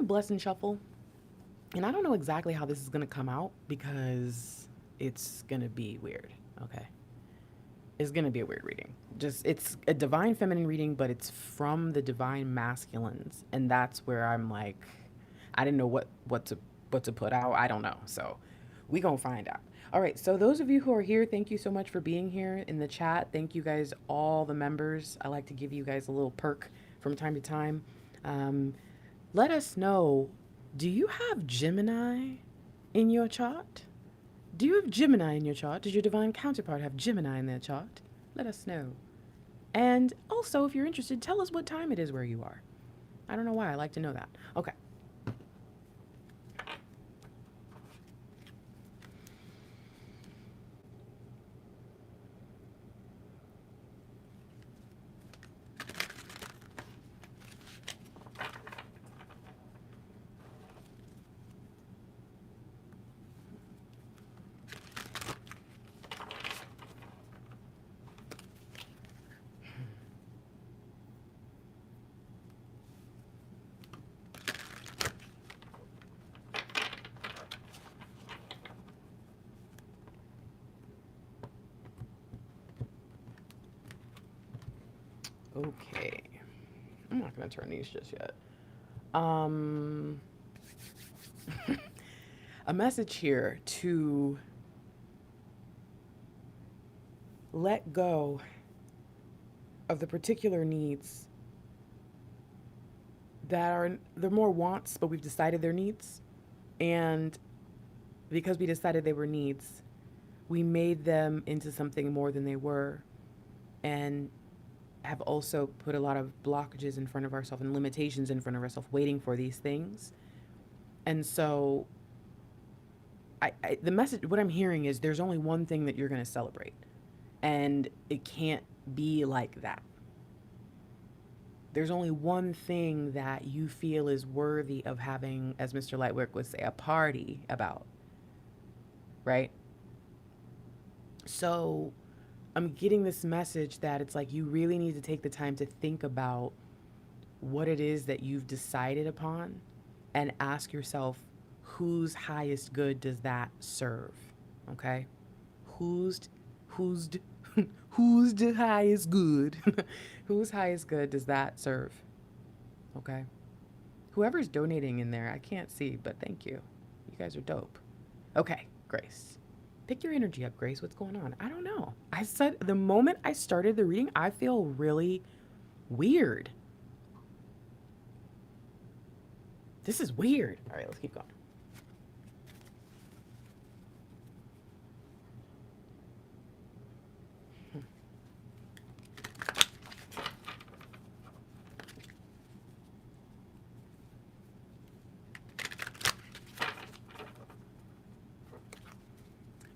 bless and shuffle. And I don't know exactly how this is going to come out because it's going to be weird. Okay. It's going to be a weird reading. Just, it's a divine feminine reading, but it's from the divine masculines. And that's where I'm like, I didn't know what to put out. I don't know. So we going to find out. All right. So those of you who are here, thank you so much for being here in the chat. Thank you guys, all the members. I like to give you guys a little perk from time to time. Let us know, do you have Gemini in your chart? Do you have Gemini in your chart? Does your divine counterpart have Gemini in their chart? Let us know. And also, if you're interested, tell us what time it is where you are. I don't know why. I like to know that. Okay. Okay. I'm not going to turn these just yet. A message here to let go of the particular needs that are, they're more wants, but we've decided they're needs. And because we decided they were needs, we made them into something more than they were, and have also put a lot of blockages in front of ourselves and limitations in front of ourselves waiting for these things. And so the message, what I'm hearing is there's only one thing that you're going to celebrate, and it can't be like that. There's only one thing that you feel is worthy of having, as Mr. LightWork would say, a party about, right? So I'm getting this message that it's like you really need to take the time to think about what it is that you've decided upon and ask yourself, whose highest good does that serve? Okay? Whose the highest good? Whose highest good does that serve? Okay? Whoever's donating in there, I can't see, but thank you. You guys are dope. Okay, Grace. Pick your energy up, Grace. What's going on? I don't know. I said the moment I started the reading, I feel really weird. This is weird. All right, let's keep going.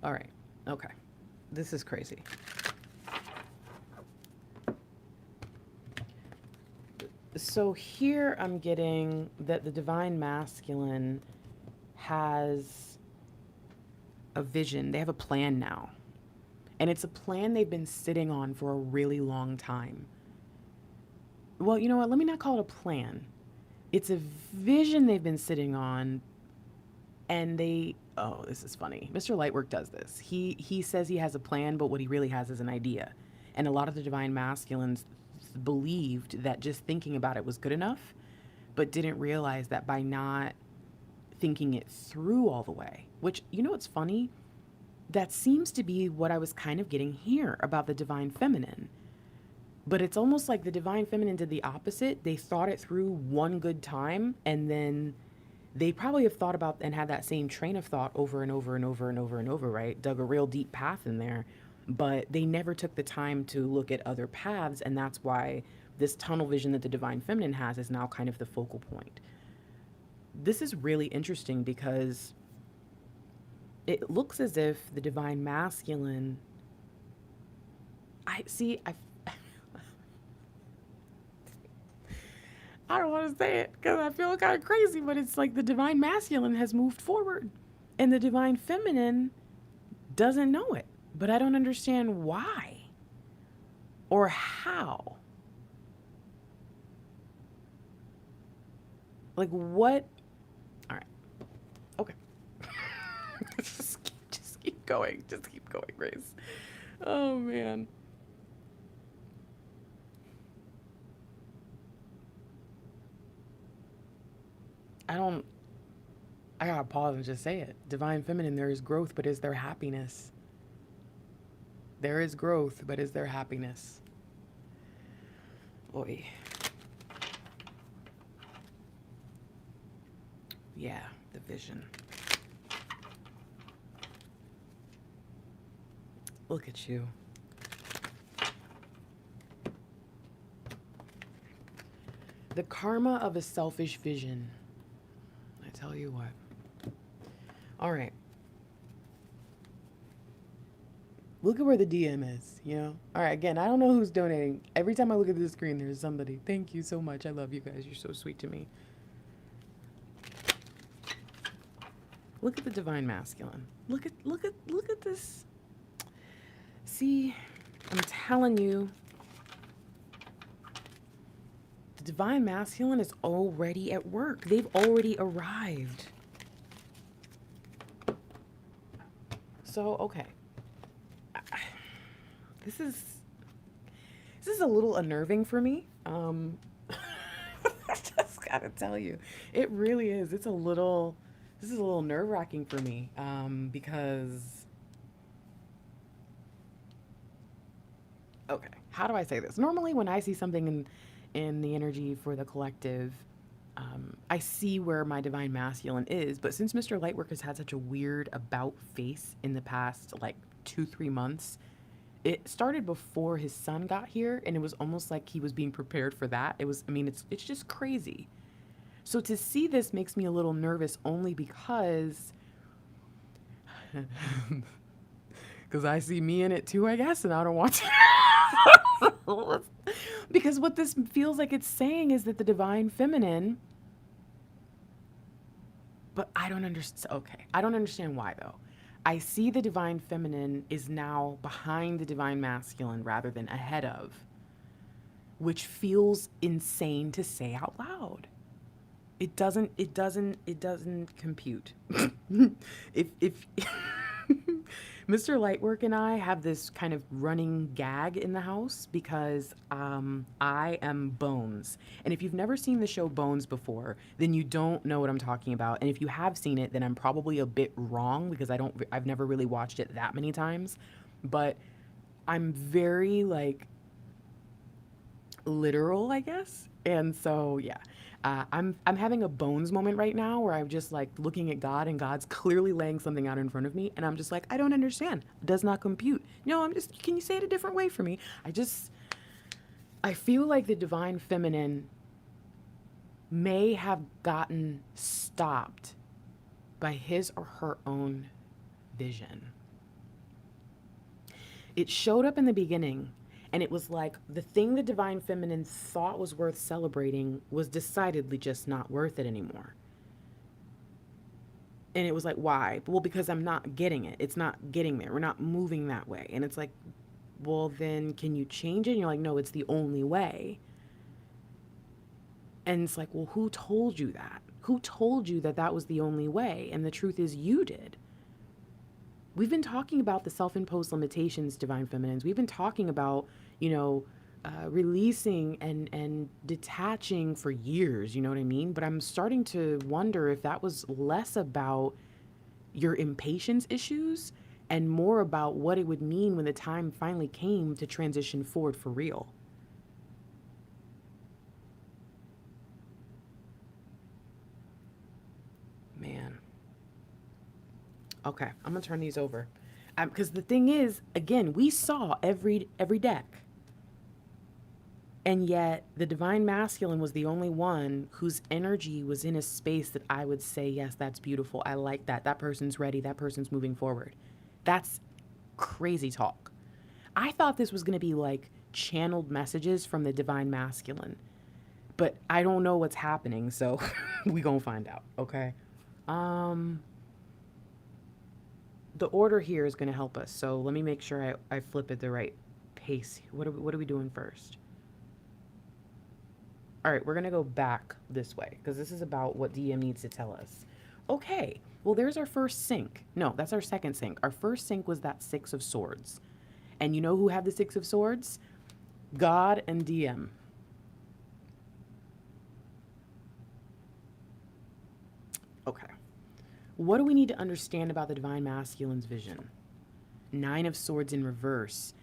All right. Okay. This is crazy. So here I'm getting that the divine masculine has a vision. They have a plan now. And it's a plan they've been sitting on for a really long time. Well, you know what? Let me not call it a plan. It's a vision they've been sitting on, and they, oh, this is funny. Mr. Lightwork does this. He says he has a plan, but what he really has is an idea. And a lot of the divine masculines believed that just thinking about it was good enough, but didn't realize that by not thinking it through all the way, which, you know what's funny? That seems to be what I was kind of getting here about the divine feminine. But it's almost like the divine feminine did the opposite. They thought it through one good time, and then they probably have thought about and had that same train of thought over and over and over and over and over, right? Dug a real deep path in there, but they never took the time to look at other paths, and that's why this tunnel vision that the divine feminine has is now kind of the focal point. This is really interesting because it looks as if the divine masculine, I don't want to say it because I feel kind of crazy, but it's like the divine masculine has moved forward and the divine feminine doesn't know it. But I don't understand why or how. Like, what Okay. just keep going. Just keep going, Grace. Oh, man. I gotta pause and just say it. Divine Feminine, there is growth, but is there happiness? There is growth, but is there happiness? Oy. Yeah, the vision. Look at you. The karma of a selfish vision. I tell you what. All right. Look at where the DM is, you know? All right, again, I don't know who's donating. Every time I look at the screen, there's somebody. Thank you so much. I love you guys. You're so sweet to me. Look at the divine masculine. Look at this. See, I'm telling you, the divine masculine is already at work. They've already arrived. So, okay. This is a little unnerving for me. I just gotta tell you, it really is. This is a little nerve-wracking for me, because, okay, how do I say this? Normally when I see something in the energy for the collective, I see where my divine masculine is, but since Mr. Lightwork has had such a weird about face in the past, like 2-3 months, it started before his son got here, and it was almost like he was being prepared for that. It's just crazy. So to see this makes me a little nervous, only because I see me in it too, I guess, and I don't want to. Because what this feels like it's saying is that the divine feminine, but I don't understand. Okay, I don't understand why though. I see the divine feminine is now behind the divine masculine rather than ahead of, which feels insane to say out loud. It doesn't compute. if Mr. Lightwork and I have this kind of running gag in the house because I am Bones. And if you've never seen the show Bones before, then you don't know what I'm talking about. And if you have seen it, then I'm probably a bit wrong because I've never really watched it that many times. But I'm very like literal, I guess. And so, yeah. I'm having a Bones moment right now where I'm just like looking at God and God's clearly laying something out in front of me and I'm just like, I don't understand. Does not compute. No, can you say it a different way for me? I feel like the divine feminine may have gotten stopped by his or her own vision. It showed up in the beginning. And it was like the thing the divine feminine thought was worth celebrating was decidedly just not worth it anymore. And it was like, why? Well, because I'm not getting it. It's not getting there. We're not moving that way. And it's like, well, then can you change it? And you're like, no, it's the only way. And it's like, well, who told you that? Who told you that that was the only way? And the truth is you did. We've been talking about the self-imposed limitations, divine feminines. We've been talking about, releasing and detaching for years, you know what I mean? But I'm starting to wonder if that was less about your impatience issues and more about what it would mean when the time finally came to transition forward for real. Man. Okay, I'm gonna turn these over. Because the thing is, again, we saw every deck. And yet the divine masculine was the only one whose energy was in a space that I would say, yes, that's beautiful. I like that. That person's ready. That person's moving forward. That's crazy talk. I thought this was going to be like channeled messages from the divine masculine. But I don't know what's happening, so we gonna find out, okay? The order here is gonna help us, so let me make sure I flip it the right pace. What are we doing first? All right, we're gonna go back this way because this is about what DM needs to tell us. okay, well, there's our first sync. No, that's our second sync. Our first sync was that Six of Swords. And you know who had the Six of Swords? God and DM. Okay. What do we need to understand about the Divine Masculine's vision? Nine of Swords in reverse.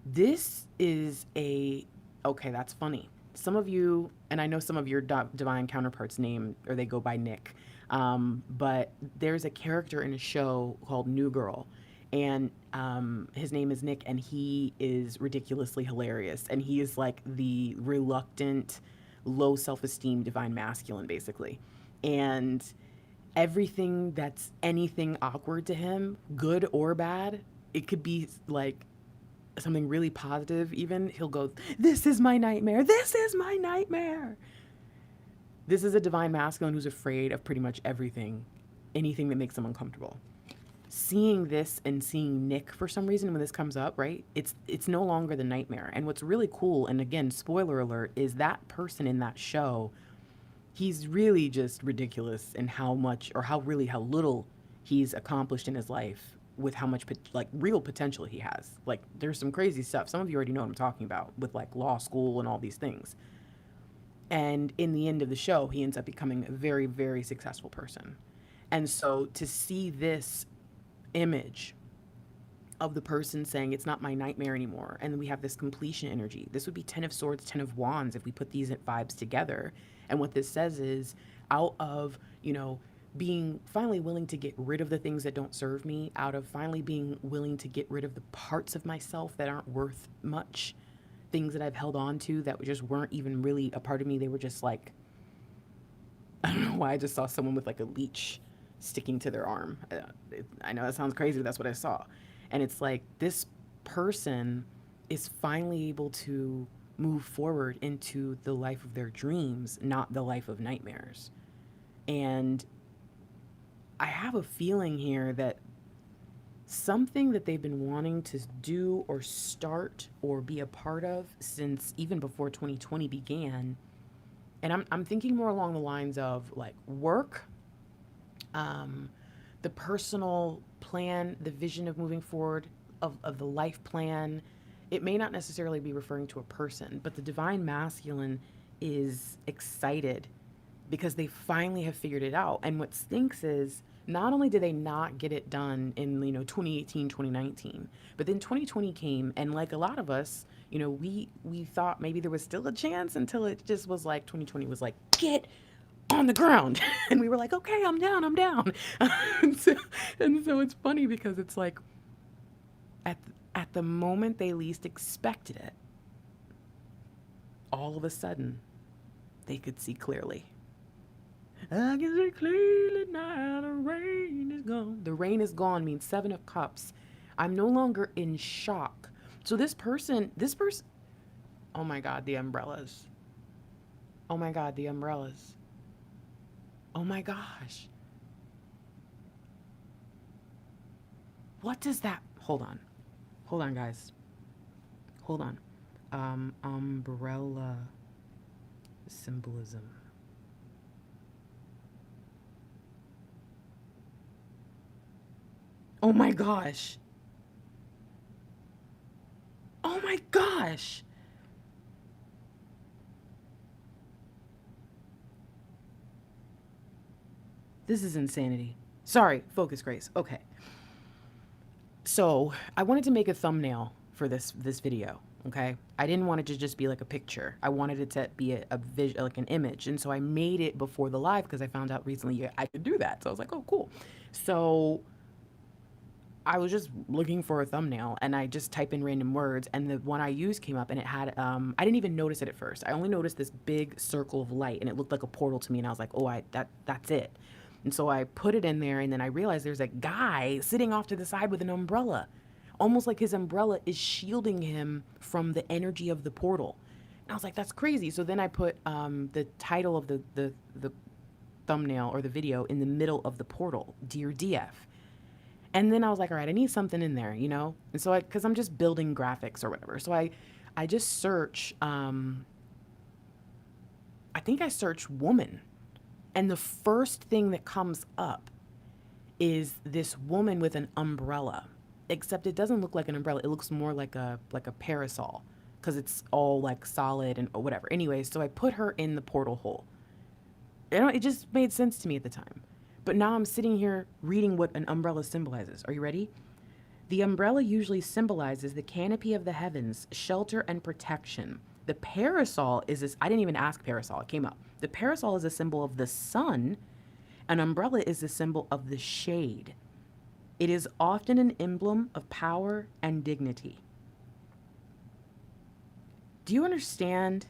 This is okay, that's funny. Some of you, and I know some of your divine counterparts name, or they go by Nick, but there's a character in a show called New Girl, and his name is Nick, and he is ridiculously hilarious, and he is like the reluctant, low self-esteem divine masculine, basically. And everything that's anything awkward to him, good or bad, it could be like something really positive even, he'll go, this is my nightmare, this is my nightmare. This is a divine masculine who's afraid of pretty much everything, anything that makes them uncomfortable. Seeing this and seeing Nick, for some reason, when this comes up, right, it's no longer the nightmare. And what's really cool, and again, spoiler alert, is that person in that show, he's really just ridiculous in how much, or how little he's accomplished in his life, with how much like real potential he has. Like, there's some crazy stuff. Some of you already know what I'm talking about, with like law school and all these things. And in the end of the show, he ends up becoming a very, very successful person. And so to see this image of the person saying, it's not my nightmare anymore, and we have this completion energy. This would be 10 of Swords, 10 of Wands if we put these vibes together. And what this says is, out of, being finally willing to get rid of the things that don't serve me, out of finally being willing to get rid of the parts of myself that aren't worth much, things that I've held on to that just weren't even really a part of me. They were just like, I don't know why I just saw someone with like a leech sticking to their arm. I know that sounds crazy, but that's what I saw. And it's like, this person is finally able to move forward into the life of their dreams, not the life of nightmares. And I have a feeling here that something that they've been wanting to do or start or be a part of since even before 2020 began, and I'm thinking more along the lines of like work, the personal plan, the vision of moving forward, of the life plan. It may not necessarily be referring to a person, but the divine masculine is excited because they finally have figured it out. And what stinks is, not only did they not get it done in 2018, 2019, but then 2020 came, and like a lot of us, we thought maybe there was still a chance, until it just was like 2020 was like, get on the ground. And we were like, okay, I'm down. and so it's funny because it's like, at the moment they least expected it, all of a sudden they could see clearly. I can see clearly now, the rain is gone. The rain is gone means 7 of Cups. I'm no longer in shock. So this person, oh my God, the umbrellas. Oh my God, the umbrellas. Oh my gosh. What does that, hold on guys. Hold on. Umbrella symbolism. Oh my gosh. Oh my gosh. This is insanity. Sorry, focus, Grace. Okay. So I wanted to make a thumbnail for this video. Okay. I didn't want it to just be like a picture. I wanted it to be a visual, like an image. And so I made it before the live because I found out recently I could do that. So I was like, oh, cool. So I was just looking for a thumbnail, and I just type in random words, and the one I used came up, and it had, I didn't even notice it at first. I only noticed this big circle of light, and it looked like a portal to me, and I was like, oh, that's it. And so I put it in there, and then I realized there's a guy sitting off to the side with an umbrella, almost like his umbrella is shielding him from the energy of the portal. And I was like, that's crazy. So then I put the title of the thumbnail or the video in the middle of the portal, Dear DF. And then I was like, all right, I need something in there, And so because I'm just building graphics or whatever. So I just search, I think I search woman. And the first thing that comes up is this woman with an umbrella, except it doesn't look like an umbrella. It looks more like a parasol because it's all like solid and whatever. Anyway, so I put her in the portal hole. It just made sense to me at the time. But now I'm sitting here reading what an umbrella symbolizes. Are you ready? The umbrella usually symbolizes the canopy of the heavens, shelter and protection. The parasol is this, I didn't even ask parasol, it came up. The parasol is a symbol of the sun. An umbrella is a symbol of the shade. It is often an emblem of power and dignity. Do you understand?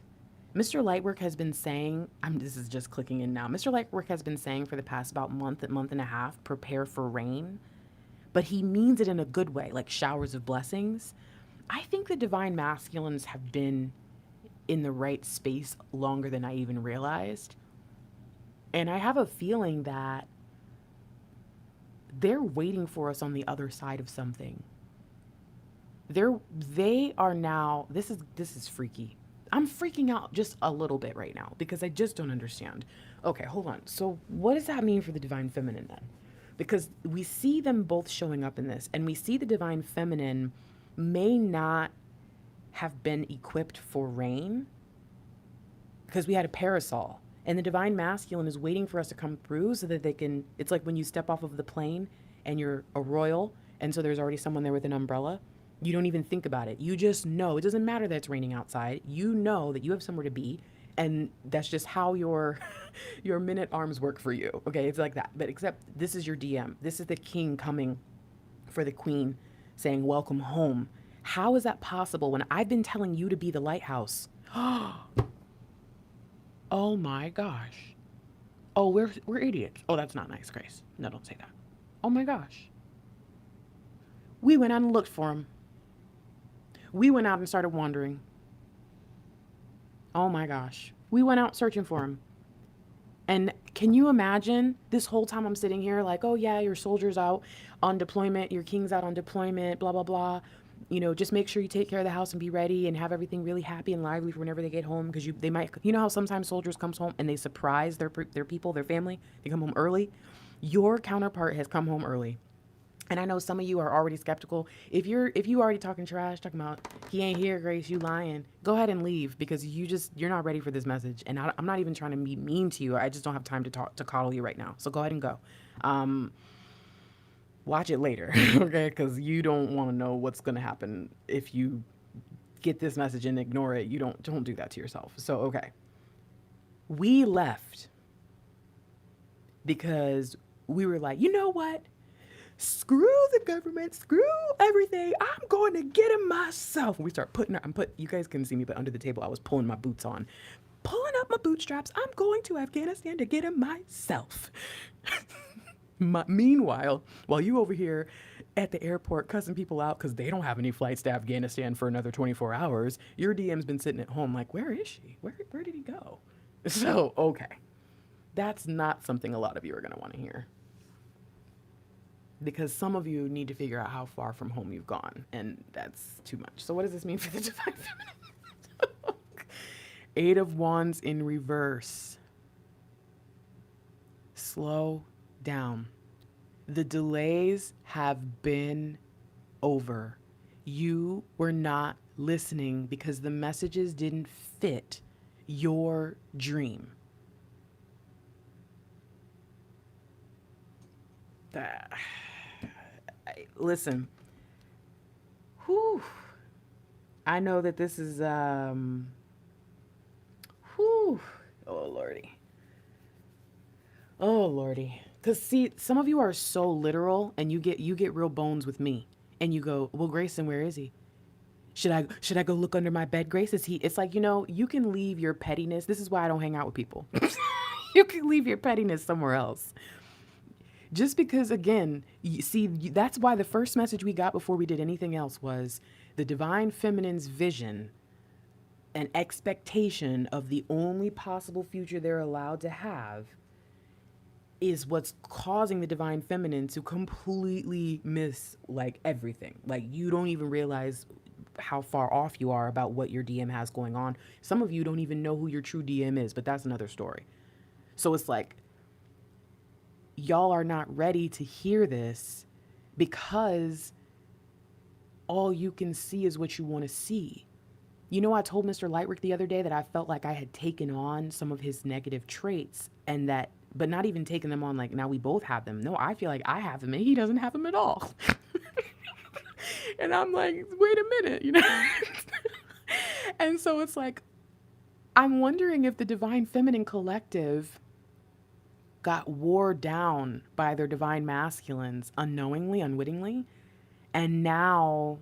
Mr. Lightwork has been saying, this is just clicking in now. Mr. Lightwork has been saying for the past about month and a half, prepare for rain. But he means it in a good way, like showers of blessings. I think the divine masculines have been in the right space longer than I even realized. And I have a feeling that they're waiting for us on the other side of something. They are now, this is freaky. I'm freaking out just a little bit right now because I just don't understand. Okay, hold on. So what does that mean for the divine feminine then? Because we see them both showing up in this, and we see the divine feminine may not have been equipped for rain because we had a parasol, and the divine masculine is waiting for us to come through so that they can, it's like when you step off of the plane and you're a royal, and so there's already someone there with an umbrella. You don't even think about it. You just know. It doesn't matter that it's raining outside. You know that you have somewhere to be, and that's just how your minute arms work for you. Okay, it's like that. But except this is your DM. This is the king coming for the queen, saying, "Welcome home." How is that possible when I've been telling you to be the lighthouse? Oh my gosh. Oh, we're idiots. Oh, that's not nice, Grace. No, don't say that. Oh my gosh. We went out and looked for him. We went out and started wandering. Oh my gosh. We went out searching for him. And can you imagine this whole time I'm sitting here like, oh yeah, your soldier's out on deployment, your king's out on deployment, blah, blah, blah. You know, just make sure you take care of the house and be ready and have everything really happy and lively for whenever they get home. Because they might, you know how sometimes soldiers comes home and they surprise their people, their family. They come home early. Your counterpart has come home early. And I know some of you are already skeptical. If you already talking trash, talking about he ain't here, Grace, you lying, go ahead and leave because you're not ready for this message. And I'm not even trying to be mean to you. I just don't have time to coddle you right now. So go ahead and go. Watch it later, okay? Because you don't want to know what's going to happen if you get this message and ignore it. You don't do that to yourself. So okay, we left because we were like, you know what? Screw the government, screw everything. I'm going to get him myself. We start you guys couldn't see me, but under the table, I was pulling my boots on, pulling up my bootstraps. I'm going to Afghanistan to get him myself. Meanwhile, while you over here at the airport cussing people out because they don't have any flights to Afghanistan for another 24 hours, your DM's been sitting at home like, where is she? Where did he go? So, okay. That's not something a lot of you are going to want to hear. Because some of you need to figure out how far from home you've gone, and that's too much. So what does this mean for the divine feminine? Eight of Wands in reverse. Slow down. The delays have been over. You were not listening because the messages didn't fit your dream. Listen, I know that this is, oh Lordy. Oh Lordy. Because see, some of you are so literal and you get real bones with me. And you go, well, Grayson, where is he? Should I go look under my bed, Grace? It's like, you can leave your pettiness. This is why I don't hang out with people. You can leave your pettiness somewhere else. Just because, again, you see, that's why the first message we got before we did anything else was the divine feminine's vision and expectation of the only possible future they're allowed to have is what's causing the divine feminine to completely miss, like, everything. Like, you don't even realize how far off you are about what your DM has going on. Some of you don't even know who your true DM is, but that's another story. So it's like, y'all are not ready to hear this because all you can see is what you want to see. You know, I told Mr. Lightwork the other day that I felt like I had taken on some of his negative traits, and that, but not even taking them on like now we both have them. No, I feel like I have them and he doesn't have them at all. And I'm like, wait a minute, you know? And so it's like, I'm wondering if the Divine Feminine Collective got wore down by their Divine Masculines unknowingly, unwittingly. And now,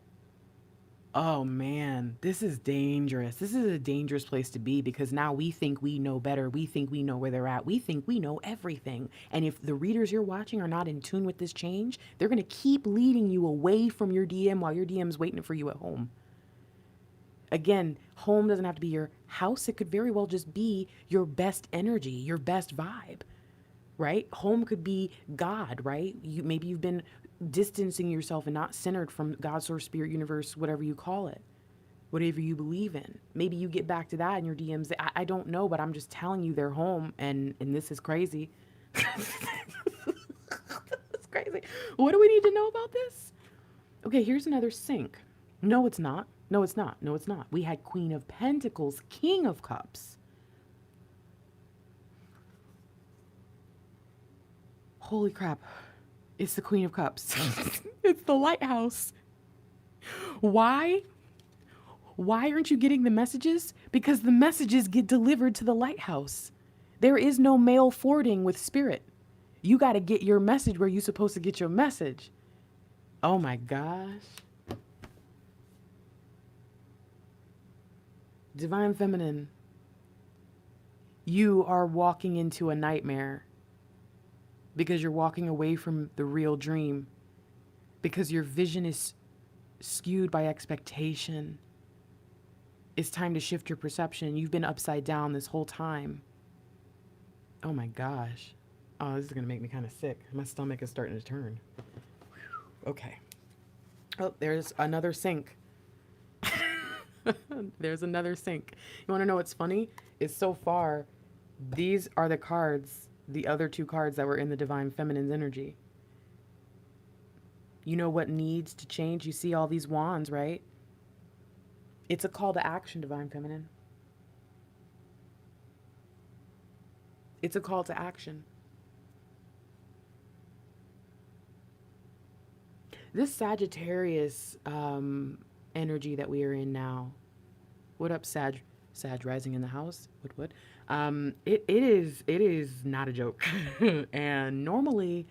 oh man, this is dangerous. This is a dangerous place to be because now we think we know better. We think we know where they're at. We think we know everything. And if the readers you're watching are not in tune with this change, they're going to keep leading you away from your DM while your DM's waiting for you at home. Again, home doesn't have to be your house. It could very well just be your best energy, your best vibe, right? Home could be God, right? Maybe you've been distancing yourself and not centered from God, source, spirit, universe, whatever you call it, whatever you believe in. Maybe you get back to that in your DMs. I don't know, but I'm just telling you they're home, and this is crazy. It's crazy. What do we need to know about this? Okay, here's another sync. No, it's not. No, it's not. No, it's not. We had Queen of Pentacles, King of Cups. Holy crap. It's the Queen of Cups. It's the lighthouse. Why? Why aren't you getting the messages? Because the messages get delivered to the lighthouse. There is no mail forwarding with spirit. You got to get your message where you're supposed to get your message. Oh my gosh. Divine Feminine, you are walking into a nightmare because you're walking away from the real dream, because your vision is skewed by expectation. It's time to shift your perception. You've been upside down this whole time. Oh my gosh. Oh, this is going to make me kind of sick. My stomach is starting to turn. Okay. Oh, there's another sync. There's another sync. You want to know what's funny? Is so far, these are the cards, the other two cards that were in the Divine Feminine's energy. You know what needs to change? You see all these wands, right? It's a call to action, Divine Feminine. It's a call to action. This Sagittarius energy that we are in now. What up, Sag rising in the house? What? It is not a joke. And normally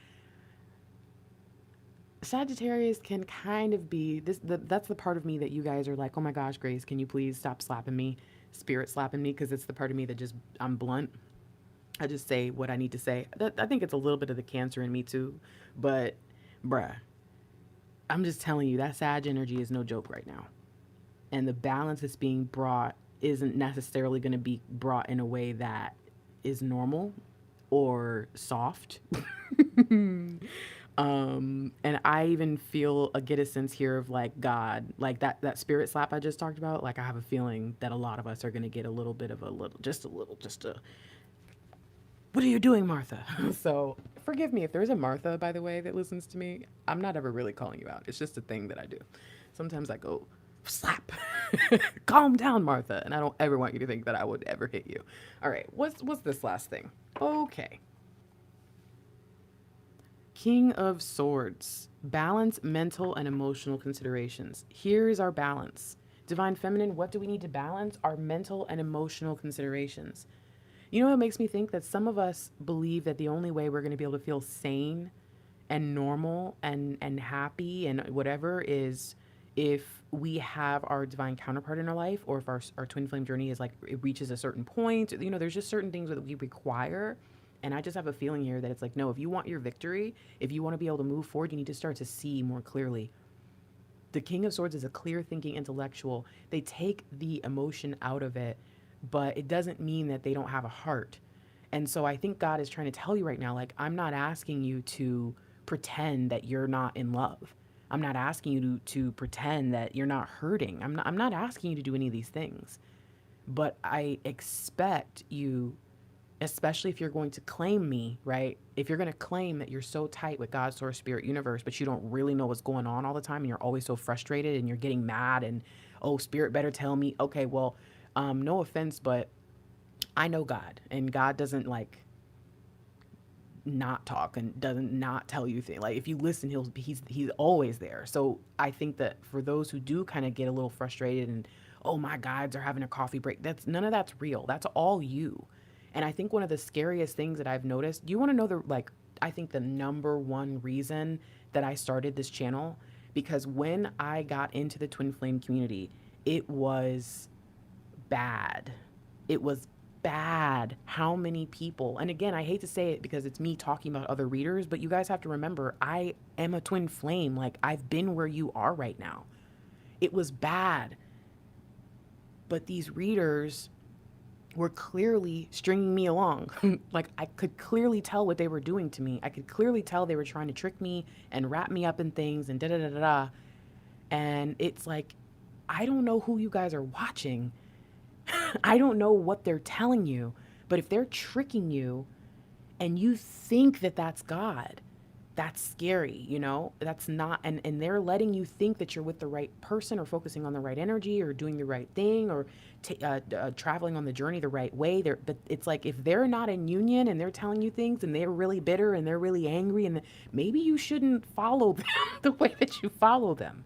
Sagittarius can kind of be that's the part of me that you guys are like, oh my gosh, Grace, can you please stop slapping me, spirit slapping me? Because it's the part of me that just, I'm blunt. I just say what I need to say. I think it's a little bit of the Cancer in me too, but bruh, I'm just telling you that Sag energy is no joke right now. And the balance that's being brought isn't necessarily going to be brought in a way that is normal or soft. And I even get a sense here of like God, like that spirit slap I just talked about. Like I have a feeling that a lot of us are going to get a little bit of what are you doing, Martha? So forgive me if there's a Martha, by the way, that listens to me. I'm not ever really calling you out. It's just a thing that I do. Sometimes I go, slap, calm down, Martha. And I don't ever want you to think that I would ever hit you. All right, what's this last thing? Okay. King of Swords, balance mental and emotional considerations. Here is our balance. Divine Feminine, what do we need to balance? Our mental and emotional considerations. You know what makes me think? That some of us believe that the only way we're going to be able to feel sane and normal and happy and whatever is if we have our divine counterpart in our life, or if our twin flame journey is like, it reaches a certain point. You know, there's just certain things that we require. And I just have a feeling here that it's like, no, if you want your victory, if you want to be able to move forward, you need to start to see more clearly. The King of Swords is a clear thinking intellectual. They take the emotion out of it, but it doesn't mean that they don't have a heart. And so I think God is trying to tell you right now, like, I'm not asking you to pretend that you're not in love. I'm not asking you to pretend that you're not hurting. I'm not asking you to do any of these things. But I expect you especially if you're going to claim me, right? If you're going to claim that you're so tight with God, source, spirit, universe, but you don't really know what's going on all the time and you're always so frustrated and you're getting mad and, oh, spirit better tell me. Okay, well, no offense, but I know God, and God doesn't like not talk and doesn't not tell you things. Like if you listen, he's always there. So I think that for those who do kind of get a little frustrated and, oh, my guides are having a coffee break, that's none of that's real. That's all you. And I think one of the scariest things that I've noticed, you want to know I think the number one reason that I started this channel, because when I got into the twin flame community, it was bad. It was bad how many people, and again, I hate to say it because it's me talking about other readers, but you guys have to remember, I am a twin flame. Like, I've been where you are right now. It was bad. But these readers were clearly stringing me along. Like, I could clearly tell what they were doing to me. I could clearly tell they were trying to trick me and wrap me up in things and da da da da da. And it's like, I don't know who you guys are watching. I don't know what they're telling you, but if they're tricking you and you think that that's God, that's scary, you know? That's not, and they're letting you think that you're with the right person or focusing on the right energy or doing the right thing or traveling on the journey the right way. But it's like, if they're not in union and they're telling you things and they're really bitter and they're really angry, and maybe you shouldn't follow them the way that you follow them.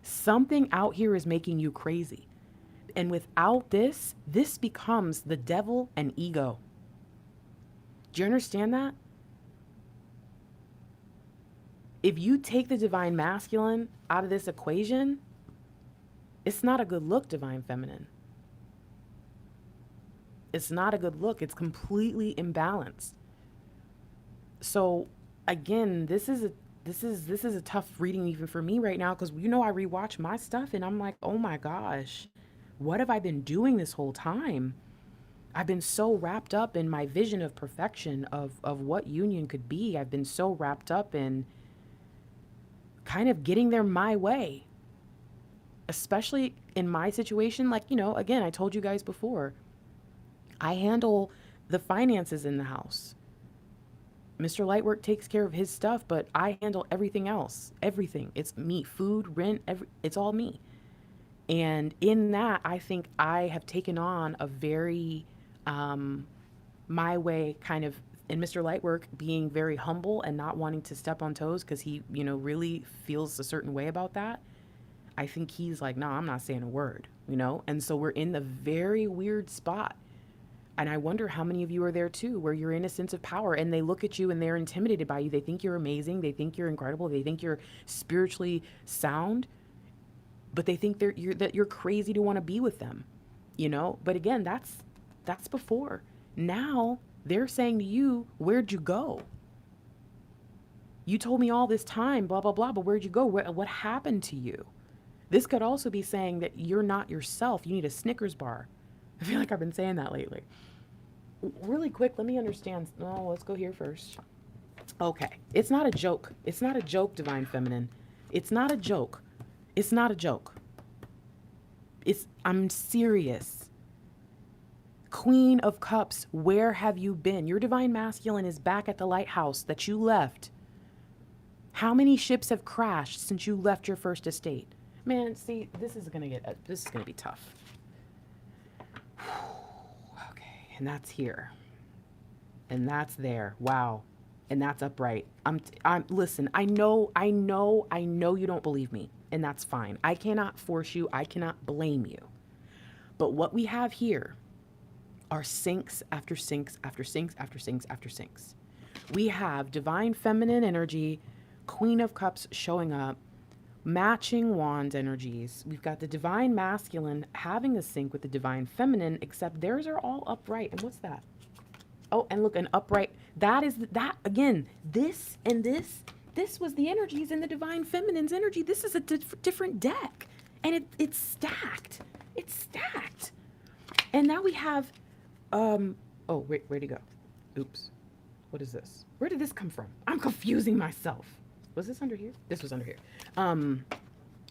Something out here is making you crazy. And without this becomes the devil and ego. Do you understand that? If you take the divine masculine out of this equation, it's not a good look, divine feminine. It's not a good look. It's completely imbalanced. So again, this is a tough reading even for me right now, because you know I rewatch my stuff and I'm like, oh my gosh, what have I been doing this whole time? I've been so wrapped up in my vision of perfection, of what union could be. I've been so wrapped up in kind of getting there my way, especially in my situation. Like, you know, again, I told you guys before, I handle the finances in the house. Mr. Lightwork takes care of his stuff, but I handle everything else. Everything. It's me, food, rent, it's all me. And in that, I think I have taken on a very my way kind of, in Mr. Lightwork being very humble and not wanting to step on toes because he, you know, really feels a certain way about that. I think he's like, no, I'm not saying a word, you know? And so we're in the very weird spot. And I wonder how many of you are there too, where you're in a sense of power and they look at you and they're intimidated by you. They think you're amazing. They think you're incredible. They think you're spiritually sound, but they think that you're crazy to want to be with them, you know? But again, that's before. Now they're saying to you, where'd you go? You told me all this time, blah, blah, blah, but where'd you go? What happened to you? This could also be saying that you're not yourself. You need a Snickers bar. I feel like I've been saying that lately. Really quick, let me understand. Oh, let's go here first. Okay. It's not a joke. It's not a joke, divine feminine. It's not a joke. It's not a joke. I'm serious. Queen of Cups, where have you been? Your divine masculine is back at the lighthouse that you left. How many ships have crashed since you left your first estate? Man, see, this is gonna be tough. Okay, and that's here. And that's there. Wow. And that's upright. Listen, I know you don't believe me, and that's fine. I cannot force you. I cannot blame you. But what we have here are sinks after sinks after sinks after sinks after sinks. We have divine feminine energy, Queen of Cups showing up, matching wand energies. We've got the divine masculine having a sync with the divine feminine, except theirs are all upright. And what's that? Oh, and look, an upright. That again, this and this was the energies in the divine feminine's energy. This is a different deck, and it's stacked. It's stacked. And now we have, oh, wait, where'd he go? Oops. What is this? Where did this come from? I'm confusing myself. Was this under here? This was under here.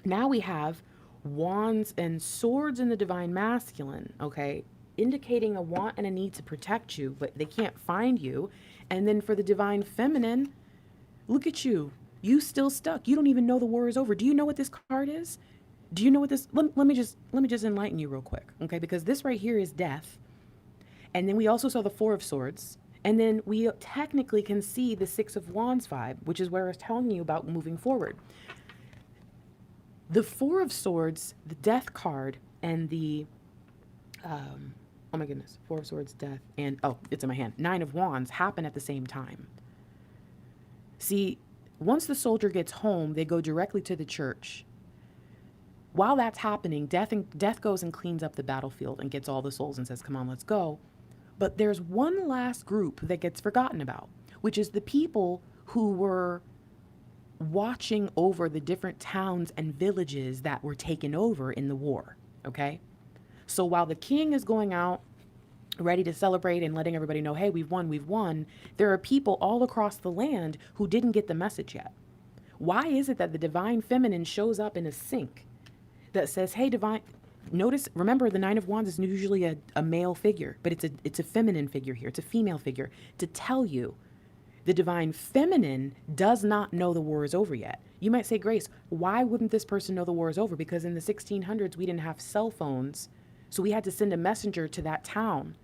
Now we have wands and swords in the divine masculine, okay? indicating a want and a need to protect you, but they can't find you. And then for the divine feminine, look at you. You still stuck. You don't even know the war is over. Do you know what this card is? Do you know what this, let me just enlighten you real quick, okay? Because this right here is death. And then we also saw the Four of Swords. And then we technically can see the Six of Wands vibe, which is where I was telling you about moving forward. The Four of Swords, the Death card, and the, oh my goodness, Four of Swords, Death, and, oh, it's in my hand, Nine of Wands happen at the same time. See, once the soldier gets home, they go directly to the church. While that's happening, death goes and cleans up the battlefield and gets all the souls and says, come on, let's go. But there's one last group that gets forgotten about, which is the people who were watching over the different towns and villages that were taken over in the war, okay? So while the king is going out ready to celebrate and letting everybody know, hey, we've won, there are people all across the land who didn't get the message yet. Why is it that the divine feminine shows up in a sync that says, hey, divine, notice, remember the Nine of Wands is usually a male figure, but it's a feminine figure here. It's a female figure to tell you the divine feminine does not know the war is over yet. You might say, Grace, why wouldn't this person know the war is over? Because in the 1600s, we didn't have cell phones. So we had to send a messenger to that town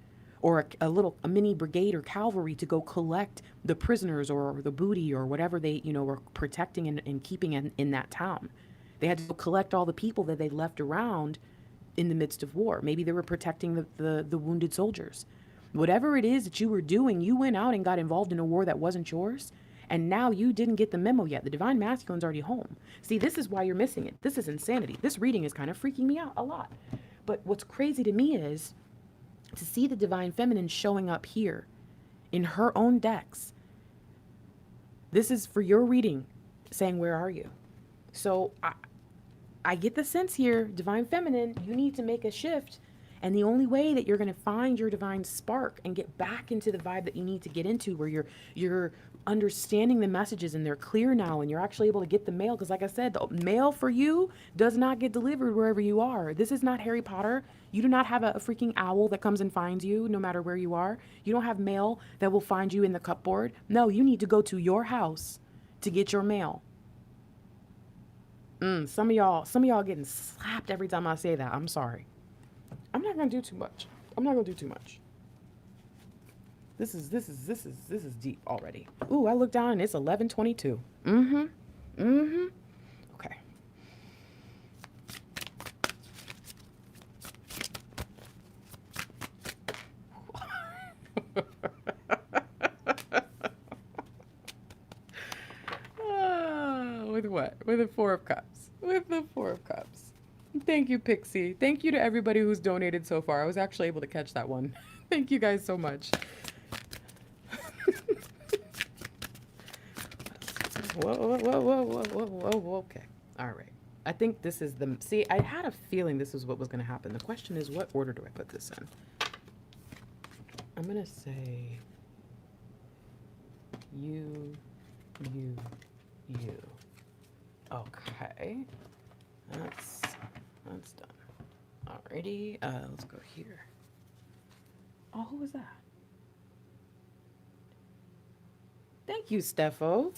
or a mini brigade or cavalry to go collect the prisoners or the booty or whatever they, were protecting and keeping in that town. They had to go collect all the people that they left around in the midst of war. Maybe they were protecting the wounded soldiers. Whatever it is that you were doing, you went out and got involved in a war that wasn't yours. And now you didn't get the memo yet. The divine masculine's already home. See, this is why you're missing it. This is insanity. This reading is kind of freaking me out a lot. But what's crazy to me is to see the divine feminine showing up here in her own decks. This is for your reading, saying, where are you? So I get the sense here, divine feminine, you need to make a shift. And the only way that you're going to find your divine spark and get back into the vibe that you need to get into, where you're understanding the messages and they're clear now and you're actually able to get the mail. Because like I said, the mail for you does not get delivered wherever you are. This is not Harry Potter. You do not have a freaking owl that comes and finds you no matter where you are. You don't have mail that will find you in the cupboard. No, you need to go to your house to get your mail. Some of y'all getting slapped every time I say that. I'm sorry. I'm not gonna do too much. This is deep already. Ooh, I look down and it's 11:22. Okay. With what? With the Four of Cups. With the Four of Cups. Thank you, Pixie. Thank you to everybody who's donated so far. I was actually able to catch that one. Thank you guys so much. Whoa. Okay. All right. I think this is the... See, I had a feeling this is what was going to happen. The question is, what order do I put this in? I'm going to say... You. Okay. That's done. Alrighty. Let's go here. Oh, who was that? Thank you, Steffo.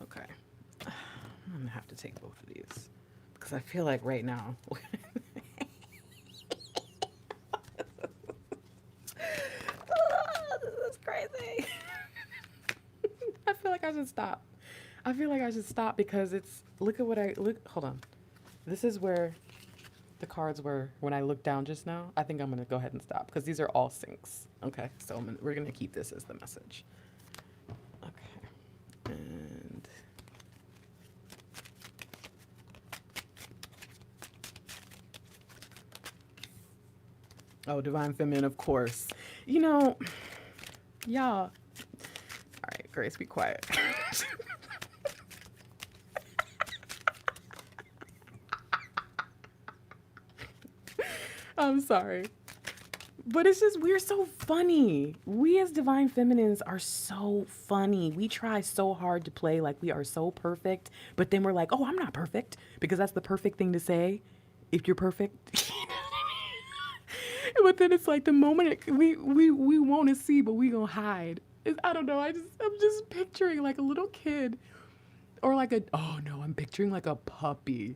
Okay. I'm gonna have to take both of these because I feel like right now. Crazy. I feel like I should stop because it's, look at what hold on. This is where the cards were when I looked down just now. I think I'm going to go ahead and stop because these are all syncs. Okay, so we're going to keep this as the message. Okay. And oh, divine feminine, of course. Y'all. All right, Grace, be quiet. I'm sorry. But it's just, we're so funny. We as divine feminines are so funny. We try so hard to play like we are so perfect, but then we're like, oh, I'm not perfect, because that's the perfect thing to say if you're perfect. But then it's like the moment we want to see, but we gonna hide. I don't know. I'm just picturing like a little kid, or like a, oh no, I'm picturing like a puppy.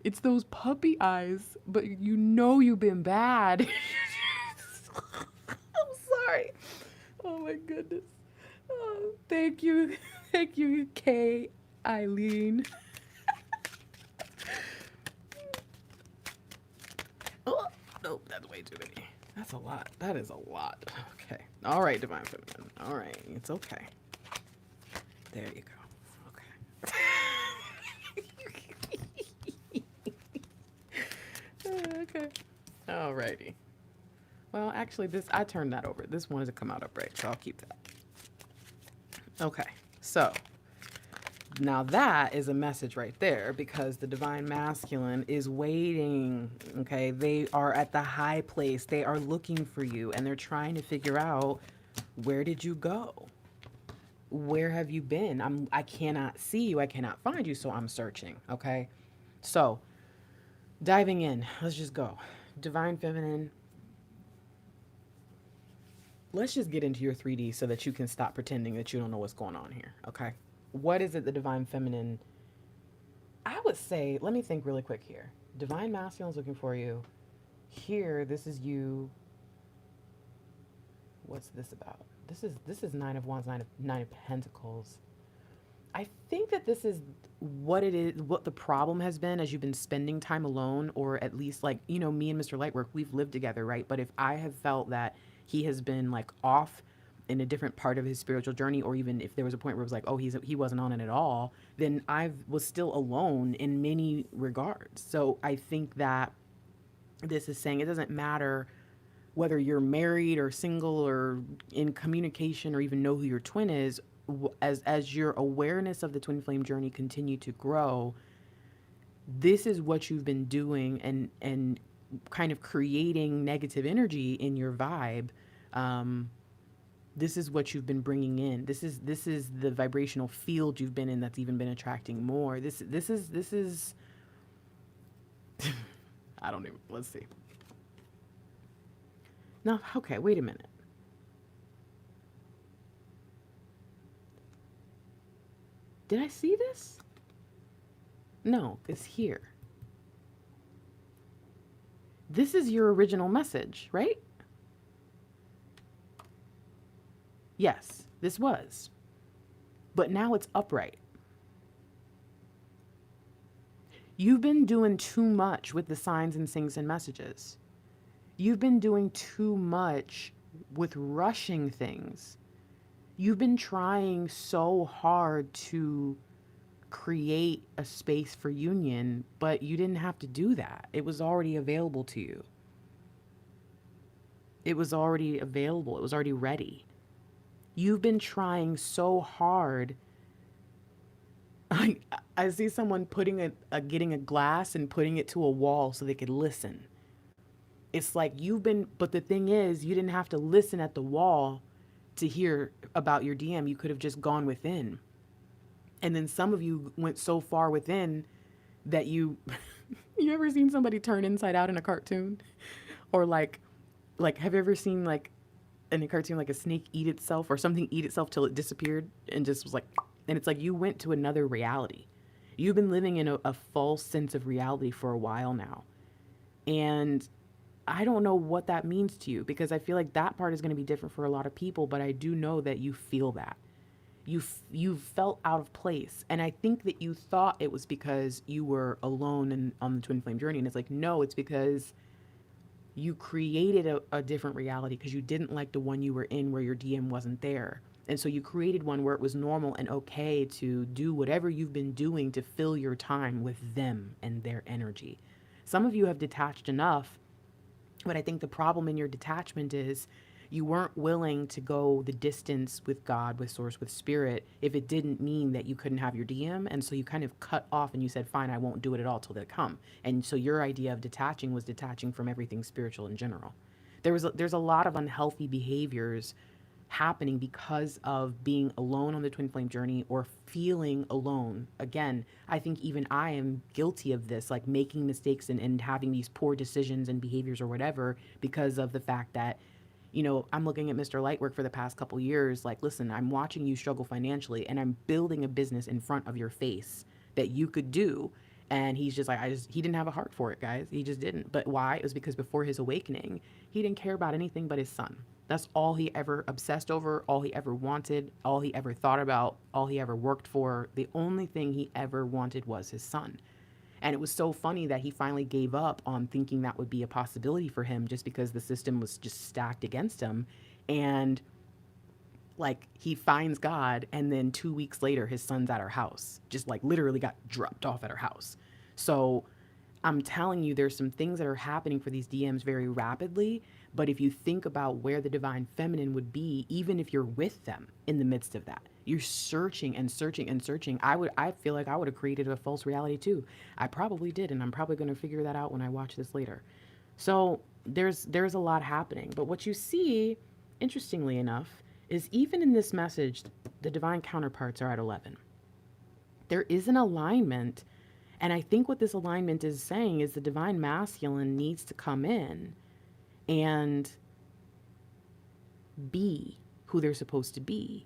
It's those puppy eyes, but you know you've been bad. I'm sorry. Oh my goodness. Oh, thank you. Thank you, Kay Eileen. Oh, nope, that's way too many. That's a lot. That is a lot. Okay. All right, divine feminine. All right. It's okay. There you go. Okay. Okay. All righty. Well, actually, I turned that over. This one doesn't come out upright, so I'll keep that. Okay. So now that is a message right there, because the divine masculine is waiting. Okay. They are at the high place. They are looking for you, and they're trying to figure out, where did you go? Where have you been? I cannot see you. I cannot find you. So I'm searching. Okay. So diving in, let's just go. Divine feminine. Let's just get into your 3D so that you can stop pretending that you don't know what's going on here. Okay. What is it the divine feminine? I would say, let me think really quick here. Divine masculine is looking for you. Here, this is you. What's this about? This is Nine of Wands, Nine of Pentacles. I think that this is what it is, what the problem has been as you've been spending time alone, or at least, like, you know, me and Mr. Lightwork, we've lived together, right? But if I have felt that he has been like off in a different part of his spiritual journey, or even if there was a point where it was like, oh, he wasn't on it at all, then I was still alone in many regards. So I think that this is saying it doesn't matter whether you're married or single or in communication or even know who your twin is, as your awareness of the twin flame journey continue to grow, this is what you've been doing, and kind of creating negative energy in your vibe. This is what you've been bringing in. This is the vibrational field you've been in that's even been attracting more. This is I don't even, let's see. No, okay, wait a minute. Did I see this? No, it's here. This is your original message, right? Yes, this was. But now it's upright. You've been doing too much with the signs and things and messages. You've been doing too much with rushing things. You've been trying so hard to create a space for union, but you didn't have to do that. It was already available to you. It was already available. It was already ready. You've been trying so hard. I see someone putting getting a glass and putting it to a wall so they could listen. It's like but the thing is, you didn't have to listen at the wall to hear about your DM. You could have just gone within. And then some of you went so far within that you ever seen somebody turn inside out in a cartoon? Or like have you ever seen like in a cartoon, like a snake eat itself or something eat itself till it disappeared and just was like, and it's like you went to another reality. You've been living in a false sense of reality for a while now. And I don't know what that means to you, because I feel like that part is going to be different for a lot of people, but I do know that you feel that. You felt out of place. And I think that you thought it was because you were alone on the twin flame journey. And it's like, no, it's because you created a different reality because you didn't like the one you were in where your DM wasn't there. And so you created one where it was normal and okay to do whatever you've been doing to fill your time with them and their energy. Some of you have detached enough, but I think the problem in your detachment is you weren't willing to go the distance with God, with source, with spirit, if it didn't mean that you couldn't have your DM. And so you kind of cut off and you said, fine, I won't do it at all till they come. And so your idea of detaching was detaching from everything spiritual in general. There's a lot of unhealthy behaviors happening because of being alone on the twin flame journey or feeling alone. Again, I think even I am guilty of this, like making mistakes and having these poor decisions and behaviors or whatever because of the fact that, I'm looking at Mr. Lightwork for the past couple years, like, listen, I'm watching you struggle financially and I'm building a business in front of your face that you could do. And he's just like, he didn't have a heart for it, guys. He just didn't. But why? It was because before his awakening, he didn't care about anything but his son. That's all he ever obsessed over, all he ever wanted, all he ever thought about, all he ever worked for. The only thing he ever wanted was his son. And it was so funny that he finally gave up on thinking that would be a possibility for him just because the system was just stacked against him. And like he finds God, and then 2 weeks later, his son's at our house, just like literally got dropped off at our house. So I'm telling you, there's some things that are happening for these DMs very rapidly. But if you think about where the divine feminine would be, even if you're with them in the midst of that, you're searching and searching and searching. I feel like I would have created a false reality too. I probably did, and I'm probably going to figure that out when I watch this later. So there's a lot happening. But what you see, interestingly enough, is even in this message, the divine counterparts are at 11. There is an alignment. And I think what this alignment is saying is the divine masculine needs to come in and be who they're supposed to be.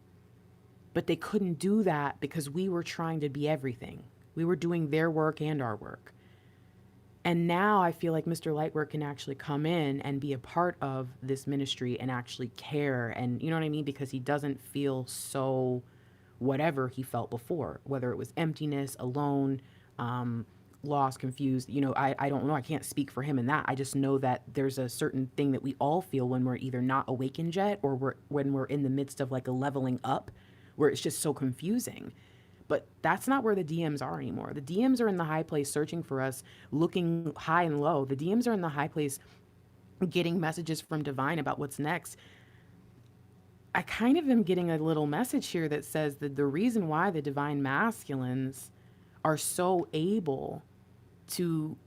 But they couldn't do that because we were trying to be everything. We were doing their work and our work. And now I feel like Mr. Lightwork can actually come in and be a part of this ministry and actually care. And you know what I mean? Because he doesn't feel so whatever he felt before, whether it was emptiness, alone, lost, confused. I don't know. I can't speak for him in that. I just know that there's a certain thing that we all feel when we're either not awakened yet or when we're in the midst of like a leveling up where it's just so confusing. But that's not where the DMs are anymore. The DMs are in the high place searching for us, looking high and low. The DMs are in the high place getting messages from divine about what's next. I kind of am getting a little message here that says that the reason why the divine masculines are so able to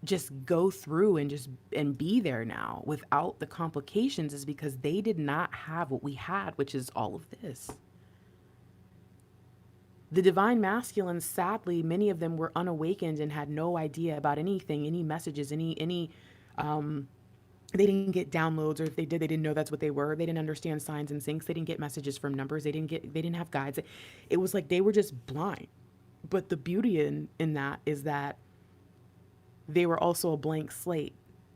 just go through and be there now without the complications is because they did not have what we had, which is all of this. The divine masculines, sadly, many of them were unawakened and had no idea about anything, any messages, they didn't get downloads, or if they did, they didn't know that's what they were. They didn't understand signs and syncs. They didn't get messages from numbers. They didn't have guides. It was like they were just blind. But the beauty in that is that they were also a blank slate,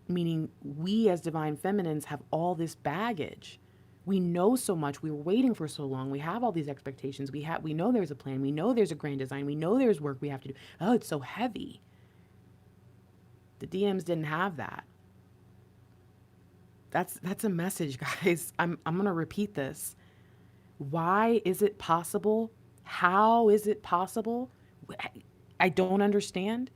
meaning we as divine feminines have all this baggage. We know so much. We were waiting for so long. We have all these expectations. We know there's a plan. We know there's a grand design. We know there's work we have to do. Oh, it's so heavy. The DMs didn't have that. That's a message, guys. I'm going to repeat this. Why is it possible? How is it possible? I don't understand.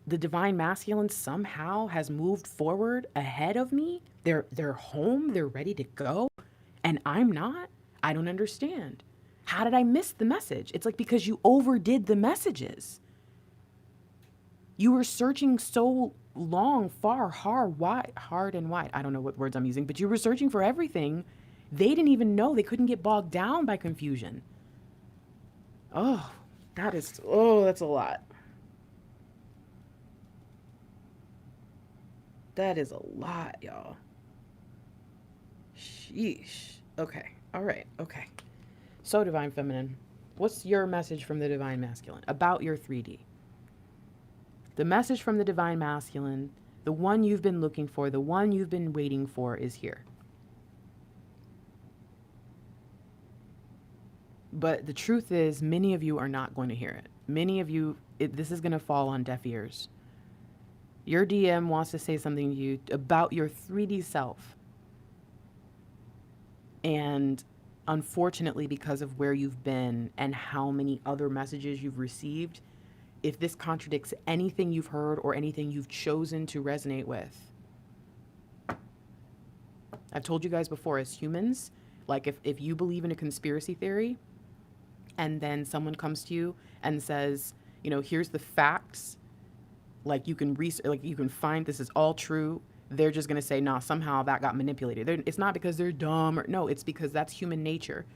The divine masculine somehow has moved forward ahead of me. They're home, they're ready to go, and I'm not. I don't understand. How did I miss the message? It's like because you overdid the messages. You were searching so long, far, hard and wide. I don't know what words I'm using, but you were searching for everything. They didn't even know. They couldn't get bogged down by confusion. That's a lot. That is a lot, y'all. Sheesh. Okay. All right. Okay. So, divine feminine, what's your message from the divine masculine about your 3D? The message from the divine masculine, the one you've been looking for, the one you've been waiting for, is here. But the truth is, many of you are not going to hear it. Many of you, this is going to fall on deaf ears. Your DM wants to say something to you about your 3D self. And unfortunately, because of where you've been and how many other messages you've received, if this contradicts anything you've heard or anything you've chosen to resonate with, I've told you guys before, as humans, like if you believe in a conspiracy theory and then someone comes to you and says, here's the facts, like you can find this is all true, they're just going to say, nah, somehow that got manipulated. It's not because they're dumb or no, it's because that's human nature.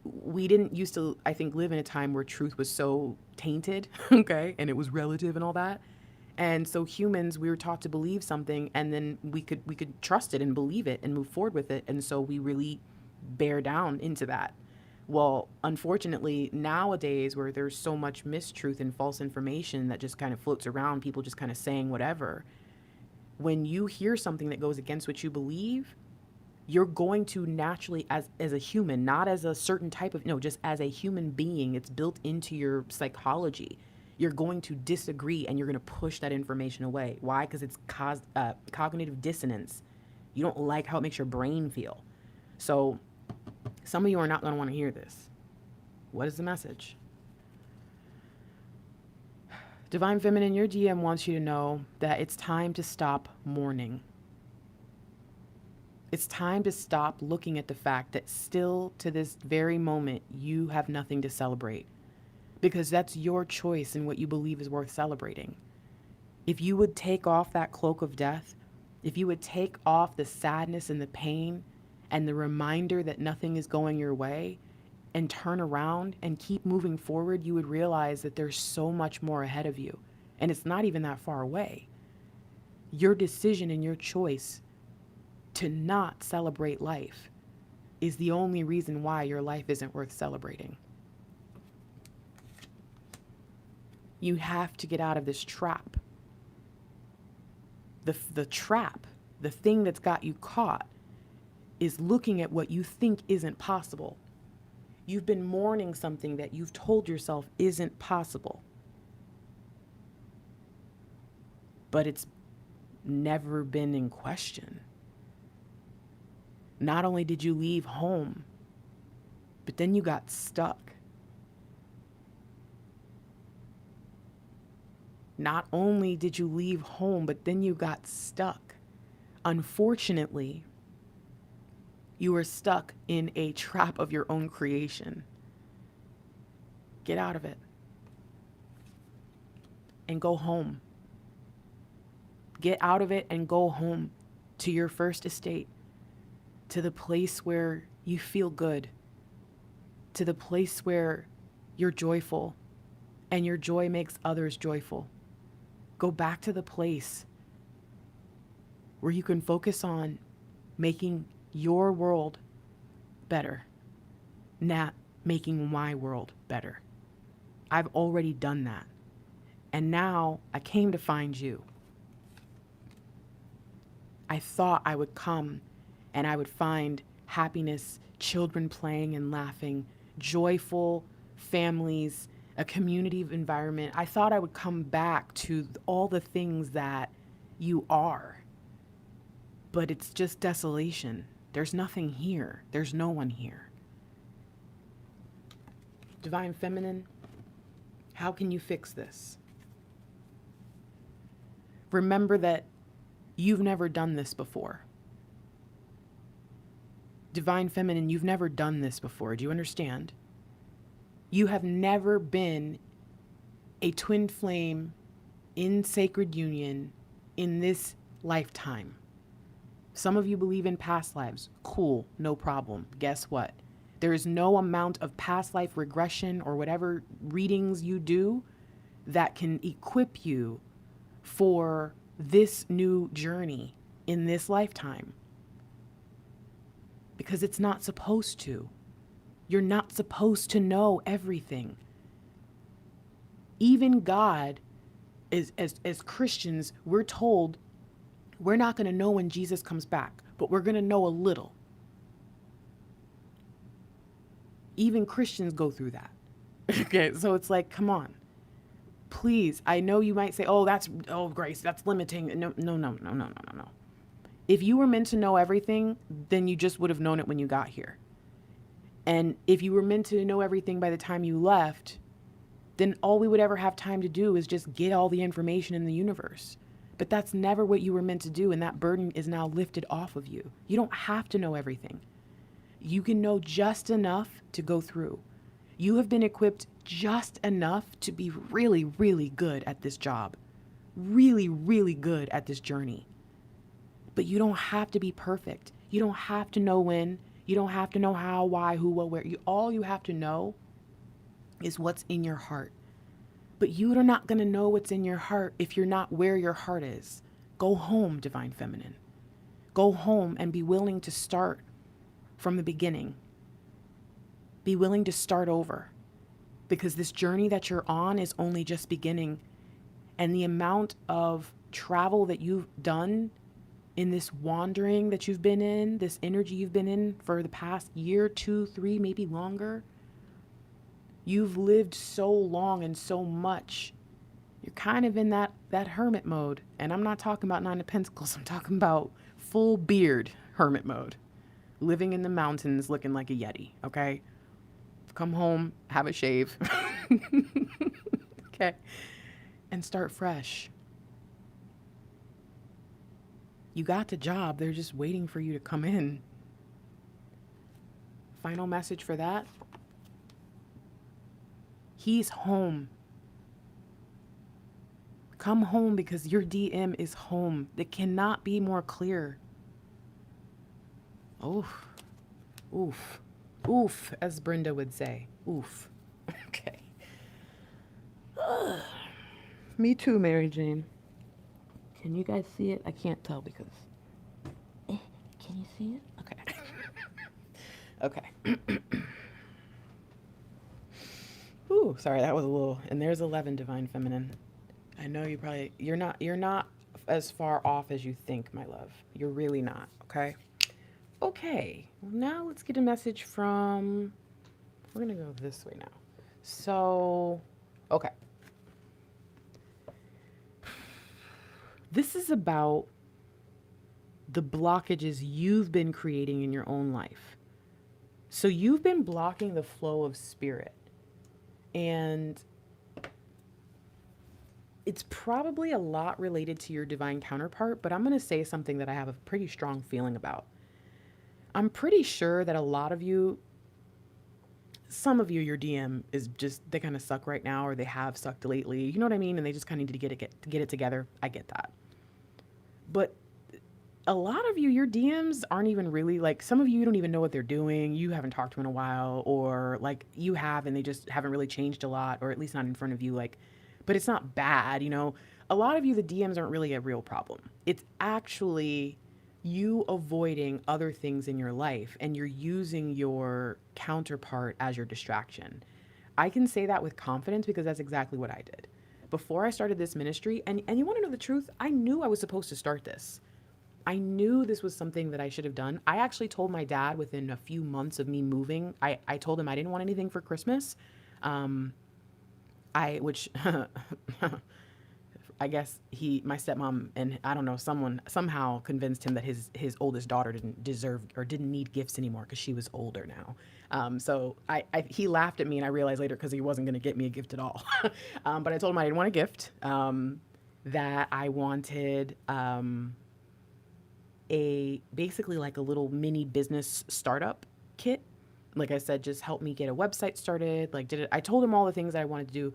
We didn't used to, I think, live in a time where truth was so tainted, okay, and it was relative and all that. And so humans, we were taught to believe something, and then we could trust it and believe it and move forward with it. And so we really bear down into that. Well, unfortunately, nowadays where there's so much mistruth and false information that just kind of floats around, people just kind of saying whatever. When you hear something that goes against what you believe, you're going to naturally, as a human, not as a certain type of, no, just as a human being, it's built into your psychology. You're going to disagree and you're going to push that information away. Why? Because it's cognitive dissonance. You don't like how it makes your brain feel. So some of you are not going to want to hear this. What is the message? Divine Feminine, your DM wants you to know that it's time to stop mourning. It's time to stop looking at the fact that still to this very moment, you have nothing to celebrate, because that's your choice in what you believe is worth celebrating. If you would take off that cloak of death, if you would take off the sadness and the pain and the reminder that nothing is going your way and turn around and keep moving forward, you would realize that there's so much more ahead of you. And it's not even that far away. Your decision and your choice to not celebrate life is the only reason why your life isn't worth celebrating. You have to get out of this trap. The trap, the thing that's got you caught, is looking at what you think isn't possible. You've been mourning something that you've told yourself isn't possible. But it's never been in question. Not only did you leave home, but then you got stuck. Not only did you leave home, but then you got stuck. Unfortunately, you were stuck in a trap of your own creation. Get out of it and go home. Get out of it and go home to your first estate, to the place where you feel good, to the place where you're joyful and your joy makes others joyful. Go back to the place where you can focus on making your world better, not making my world better. I've already done that. And now I came to find you. I thought I would come and I would find happiness, children playing and laughing, joyful families, a community environment. I thought I would come back to all the things that you are. But it's just desolation. There's nothing here. There's no one here. Divine Feminine, how can you fix this? Remember that you've never done this before. Divine Feminine, you've never done this before. Do you understand? You have never been a twin flame in sacred union in this lifetime. Some of you believe in past lives. Cool, no problem. Guess what? There is no amount of past life regression or whatever readings you do that can equip you for this new journey in this lifetime. Because it's not supposed to. You're not supposed to know everything. Even God, as Christians, we're told we're not going to know when Jesus comes back, but we're going to know a little. Even Christians go through that. Okay, so it's like, come on. Please, I know you might say, oh, Grace, that's limiting. No. If you were meant to know everything, then you just would have known it when you got here. And if you were meant to know everything by the time you left, then all we would ever have time to do is just get all the information in the universe. But that's never what you were meant to do, and that burden is now lifted off of you. You don't have to know everything. You can know just enough to go through. You have been equipped just enough to be really, really good at this job. Really, really good at this journey. But you don't have to be perfect. You don't have to know when. You don't have to know how, why, who, what, where. All you have to know is what's in your heart. But you are not going to know what's in your heart if you're not where your heart is. Go home, Divine Feminine. Go home and be willing to start from the beginning. Be willing to start over. Because this journey that you're on is only just beginning. And the amount of travel that you've done in this wandering that you've been in, this energy you've been in for the past year, 2, 3, maybe longer. You've lived so long and so much. You're kind of in that hermit mode. And I'm not talking about 9 of Pentacles. I'm talking about full beard hermit mode. Living in the mountains looking like a Yeti, okay? Come home, have a shave. Okay? And start fresh. You got the job. They're just waiting for you to come in. Final message for that. He's home. Come home because your DM is home. It cannot be more clear. Oof. Oof. Oof, as Brenda would say. Oof. Okay. Me too, Mary Jane. Can you guys see it? I can't tell because... Can you see it? Okay. Okay. Ooh, sorry, that was a little... And there's 11, Divine Feminine. I know you're not as far off as you think, my love. You're really not, okay? Okay, well, now let's get a message from... We're going to go this way now. So, okay. This is about the blockages you've been creating in your own life. So you've been blocking the flow of spirit. And it's probably a lot related to your divine counterpart, but I'm going to say something that I have a pretty strong feeling about. I'm pretty sure that a lot of you, some of you, your DM is just, they kind of suck right now, or they have sucked lately. You know what I mean? And they just kind of need to get it together. I get that. But a lot of you, your DMs aren't even really like, some of you don't even know what they're doing. You haven't talked to them in a while, or like you have, and they just haven't really changed a lot, or at least not in front of you. Like, but it's not bad. You know, a lot of you, the DMs aren't really a real problem. It's actually you avoiding other things in your life, and you're using your counterpart as your distraction. I can say that with confidence because that's exactly what I did. Before I started this ministry, and you want to know the truth, I knew I was supposed to start this. I knew this was something that I should have done. I actually told my dad within a few months of me moving, I told him I didn't want anything for Christmas. Which I guess my stepmom, and I don't know, somehow convinced him that his oldest daughter didn't deserve or didn't need gifts anymore because she was older now. So he laughed at me, and I realized later because he wasn't going to get me a gift at all. But I told him I didn't want a gift, that I wanted basically like a little mini business startup kit. Like I said, just help me get a website started. I told him all the things that I wanted to do,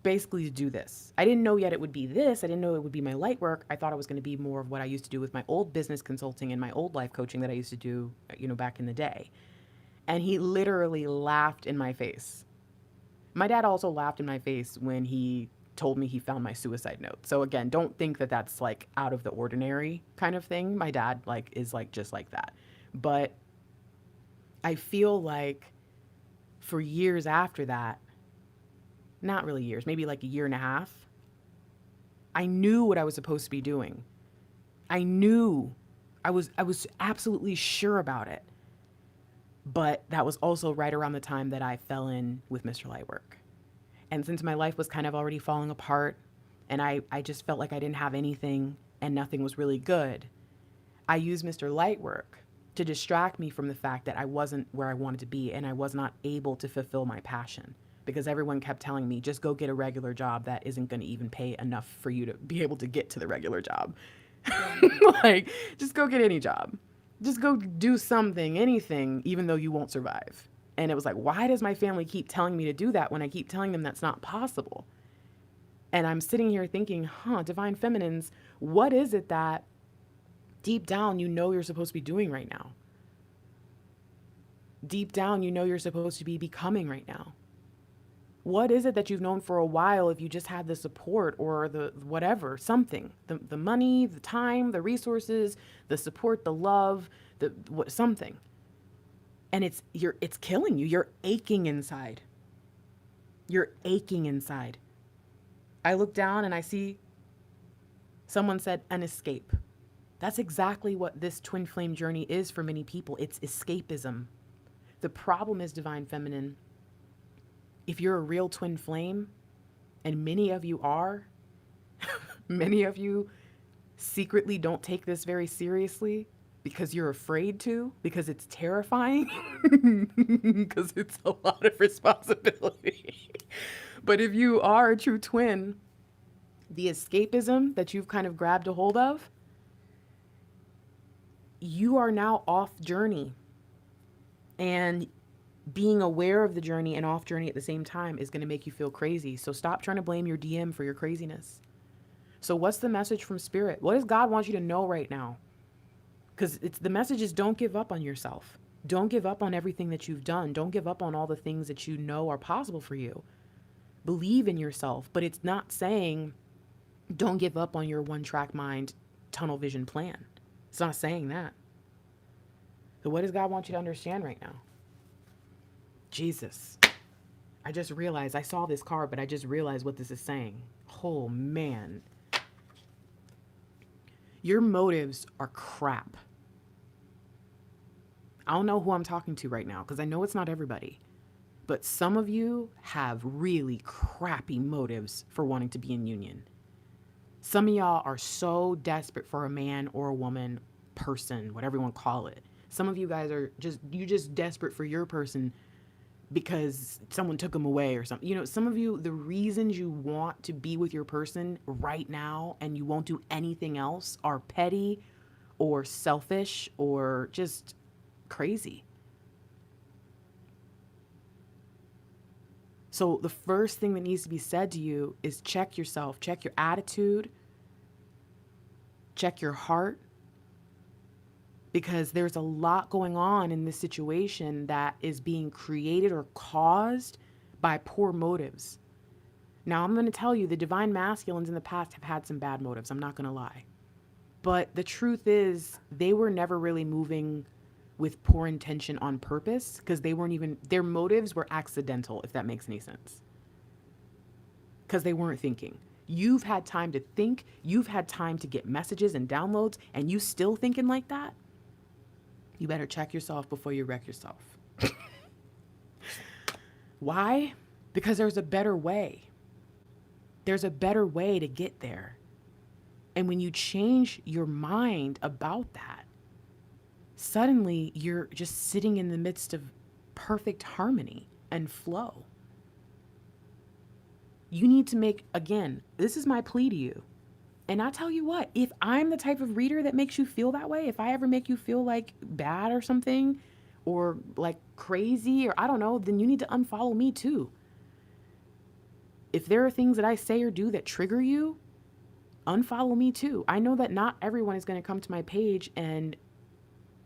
basically to do this. I didn't know yet it would be this. I didn't know it would be my light work. I thought it was going to be more of what I used to do with my old business consulting and my old life coaching that I used to do, back in the day. And he literally laughed in my face. My dad also laughed in my face when he told me he found my suicide note. So again, don't think that that's like out of the ordinary kind of thing. My dad is just like that. But I feel like for years after that, not really years, maybe like a year and a half, I knew what I was supposed to be doing. I knew. I was absolutely sure about it. But that was also right around the time that I fell in with Mr. Lightwork. And since my life was kind of already falling apart, and I just felt like I didn't have anything and nothing was really good, I used Mr. Lightwork to distract me from the fact that I wasn't where I wanted to be, and I was not able to fulfill my passion. Because everyone kept telling me, just go get a regular job that isn't going to even pay enough for you to be able to get to the regular job. Just go get any job. Just go do something, anything, even though you won't survive. And it was like, why does my family keep telling me to do that when I keep telling them that's not possible? And I'm sitting here thinking, Divine Feminines, what is it that Deep down, you know you're supposed to be doing right now. Deep down, you know you're supposed to be becoming right now. What is it that you've known for a while if you just had the support or the whatever, something, the money, the time, the resources, the support, the love, something. And it's killing you. You're aching inside. You're aching inside. I look down and I see someone said an escape. That's exactly what this twin flame journey is for many people. It's escapism. The problem is, divine feminine, if you're a real twin flame, and many of you are, many of you secretly don't take this very seriously because you're afraid to, because it's terrifying, because it's a lot of responsibility. But if you are a true twin, the escapism that you've kind of grabbed a hold of, you are now off journey. And being aware of the journey and off journey at the same time is going to make you feel crazy. So stop trying to blame your DM for your craziness. So what's the message from spirit? What does God want you to know right now? Because the message is, don't give up on yourself. Don't give up on everything that you've done. Don't give up on all the things that you know are possible for you. Believe in yourself, but it's not saying don't give up on your one-track mind, tunnel vision plan. It's not saying that. So what does God want you to understand right now? Jesus. I just realized, I saw this card, but I just realized what this is saying. Oh, man. Your motives are crap. I don't know who I'm talking to right now because I know it's not everybody. But some of you have really crappy motives for wanting to be in union. Some of y'all are so desperate for a man or a woman, person, whatever you want to call it. Some of you guys are you're just desperate for your person because someone took them away or something. You know, some of you, the reasons you want to be with your person right now and you won't do anything else are petty or selfish or just crazy. So the first thing that needs to be said to you is check yourself, check your attitude, check your heart, because there's a lot going on in this situation that is being created or caused by poor motives. Now, I'm going to tell you, the divine masculines in the past have had some bad motives. I'm not going to lie. But the truth is, they were never really moving with poor intention on purpose, because they weren't even, their motives were accidental, if that makes any sense. Because they weren't thinking. You've had time to think, you've had time to get messages and downloads, and you still thinking like that? You better check yourself before you wreck yourself. Why? Because there's a better way. There's a better way to get there. And when you change your mind about that, suddenly you're just sitting in the midst of perfect harmony and flow. You need to make, again, this is my plea to you. And I tell you what, if I'm the type of reader that makes you feel that way, if I ever make you feel like bad or something, or like crazy, or I don't know, then you need to unfollow me too. If there are things that I say or do that trigger you, unfollow me too. I know that not everyone is going to come to my page and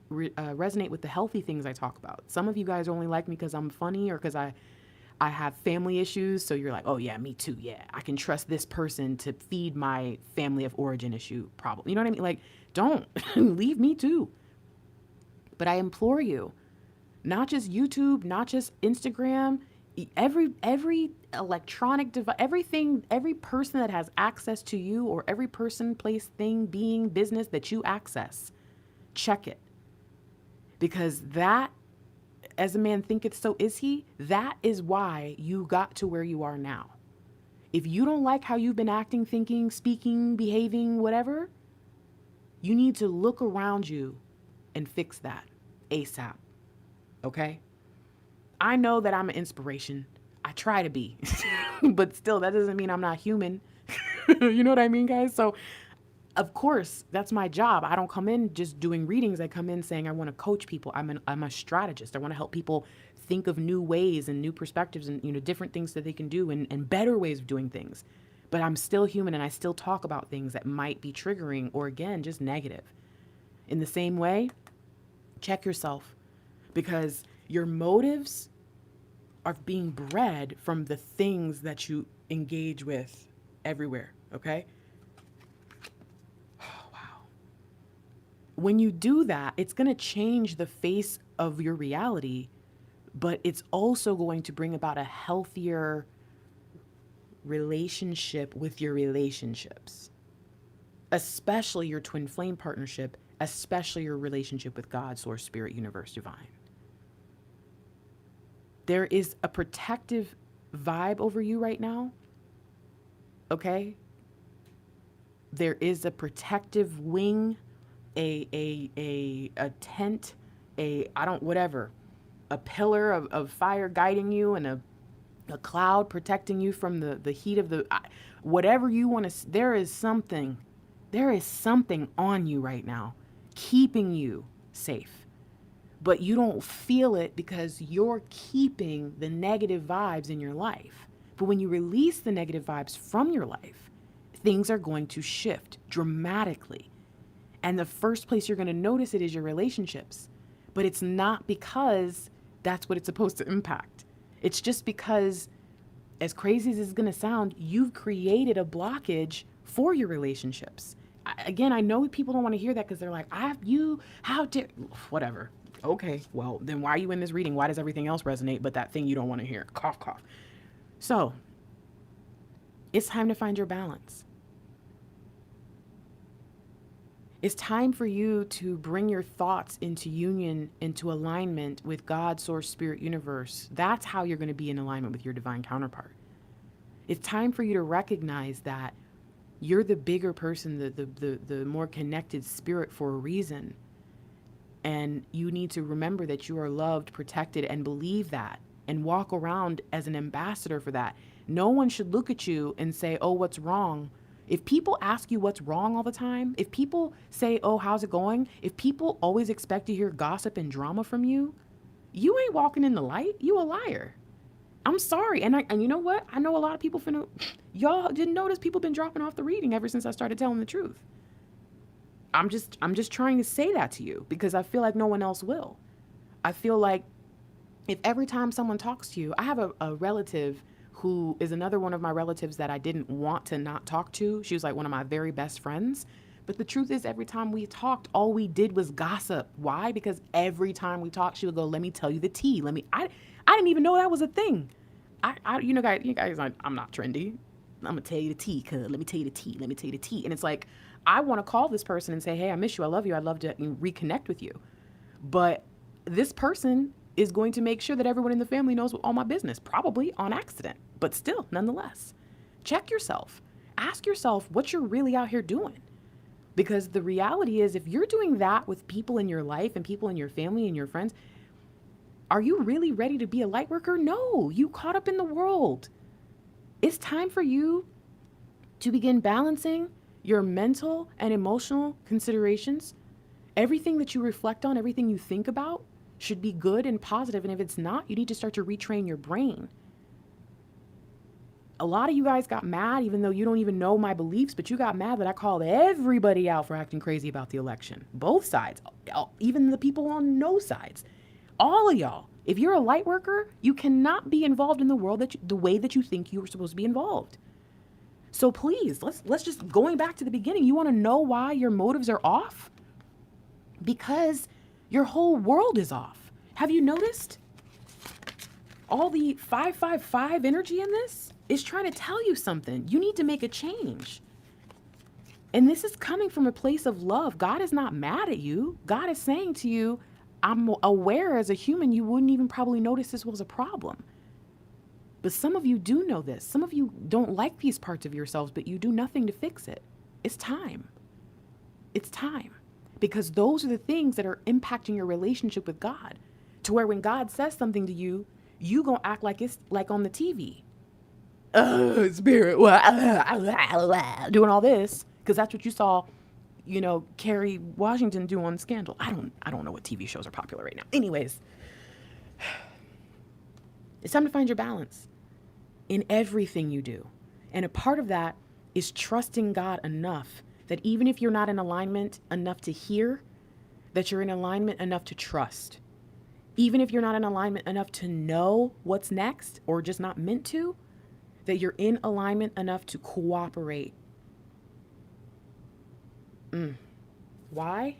resonate with the healthy things I talk about. Some of you guys only like me because I'm funny or because I have family issues. So you're like, oh yeah, me too. Yeah, I can trust this person to feed my family of origin issue problem. You know what I mean? Like, don't leave me too. But I implore you, not just YouTube, not just Instagram, every electronic device, everything, every person that has access to you, or every person, place, thing, being, business that you access, check it. Because that, as a man thinketh, so is he. That is why you got to where you are now. If you don't like how you've been acting, thinking, speaking, behaving, whatever, you need to look around you and fix that ASAP. Okay? I know that I'm an inspiration. I try to be. But still, that doesn't mean I'm not human. You know what I mean, guys? So, of course, that's my job. I don't come in just doing readings. I come in saying I want to coach people. I'm a strategist. I want to help people think of new ways and new perspectives and, you know, different things that they can do and better ways of doing things. But I'm still human and I still talk about things that might be triggering or, again, just negative. In the same way, check yourself, because your motives are being bred from the things that you engage with everywhere, okay? Oh, wow. When you do that, it's going to change the face of your reality, but it's also going to bring about a healthier relationship with your relationships, especially your twin flame partnership, especially your relationship with God, source, spirit, universe, divine. There is a protective vibe over you right now. Okay? There is a protective wing, a tent, whatever, a pillar of fire guiding you, and a cloud protecting you from the heat of whatever you want to. There is something on you right now, keeping you safe. But you don't feel it because you're keeping the negative vibes in your life. But when you release the negative vibes from your life, things are going to shift dramatically. And the first place you're going to notice it is your relationships. But it's not because that's what it's supposed to impact. It's just because, as crazy as it's going to sound, you've created a blockage for your relationships. Again, I know people don't want to hear that because they're like, how dare, whatever. Okay, well, then why are you in this reading? Why does everything else resonate but that thing you don't want to hear? Cough, cough. So, it's time to find your balance. It's time for you to bring your thoughts into union, into alignment with God, source, spirit, universe. That's how you're going to be in alignment with your divine counterpart. It's time for you to recognize that you're the bigger person, the more connected spirit for a reason. And you need to remember that you are loved, protected, and believe that, and walk around as an ambassador for that. No one should look at you and say, oh, what's wrong? If people ask you what's wrong all the time, if people say, oh, how's it going? If people always expect to hear gossip and drama from you, you ain't walking in the light. You a liar. I'm sorry. And you know what? I know a lot of people y'all didn't notice people been dropping off the reading ever since I started telling the truth. I'm just trying to say that to you because I feel like no one else will. I feel like if every time someone talks to you, I have a relative who is another one of my relatives that I didn't want to not talk to. She was like one of my very best friends. But the truth is, every time we talked, all we did was gossip. Why? Because every time we talked, she would go, let me tell you the tea. I didn't even know that was a thing. You guys, I'm not trendy. I'm going to tell you the tea, cuz let me tell you the tea. Let me tell you the tea. And it's like, I want to call this person and say, hey, I miss you. I love you. I'd love to reconnect with you. But this person is going to make sure that everyone in the family knows all my business, probably on accident, but still, nonetheless. Check yourself. Ask yourself what you're really out here doing. Because the reality is, if you're doing that with people in your life and people in your family and your friends, are you really ready to be a light worker? No, you caught up in the world. It's time for you to begin balancing your mental and emotional considerations. Everything that you reflect on, everything you think about should be good and positive. And if it's not, you need to start to retrain your brain. A lot of you guys got mad, even though you don't even know my beliefs, but you got mad that I called everybody out for acting crazy about the election. Both sides, even the people on no sides. All of y'all. If you're a light worker, you cannot be involved in the world the way that you think you were supposed to be involved. So please, let's just, going back to the beginning, you want to know why your motives are off? Because your whole world is off. Have you noticed? All the 555 energy in this is trying to tell you something. You need to make a change. And this is coming from a place of love. God is not mad at you. God is saying to you, I'm aware as a human, you wouldn't even probably notice this was a problem. But some of you do know this. Some of you don't like these parts of yourselves, but you do nothing to fix it. It's time. It's time. Because those are the things that are impacting your relationship with God. To where when God says something to you, you gonna act like it's like on the TV. Spirit, doing all this. Because that's what you saw, Kerry Washington do on Scandal. I don't know what TV shows are popular right now. Anyways, it's time to find your balance in everything you do. And a part of that is trusting God enough that even if you're not in alignment enough to hear, that you're in alignment enough to trust. Even if you're not in alignment enough to know what's next or just not meant to, that you're in alignment enough to cooperate. Why?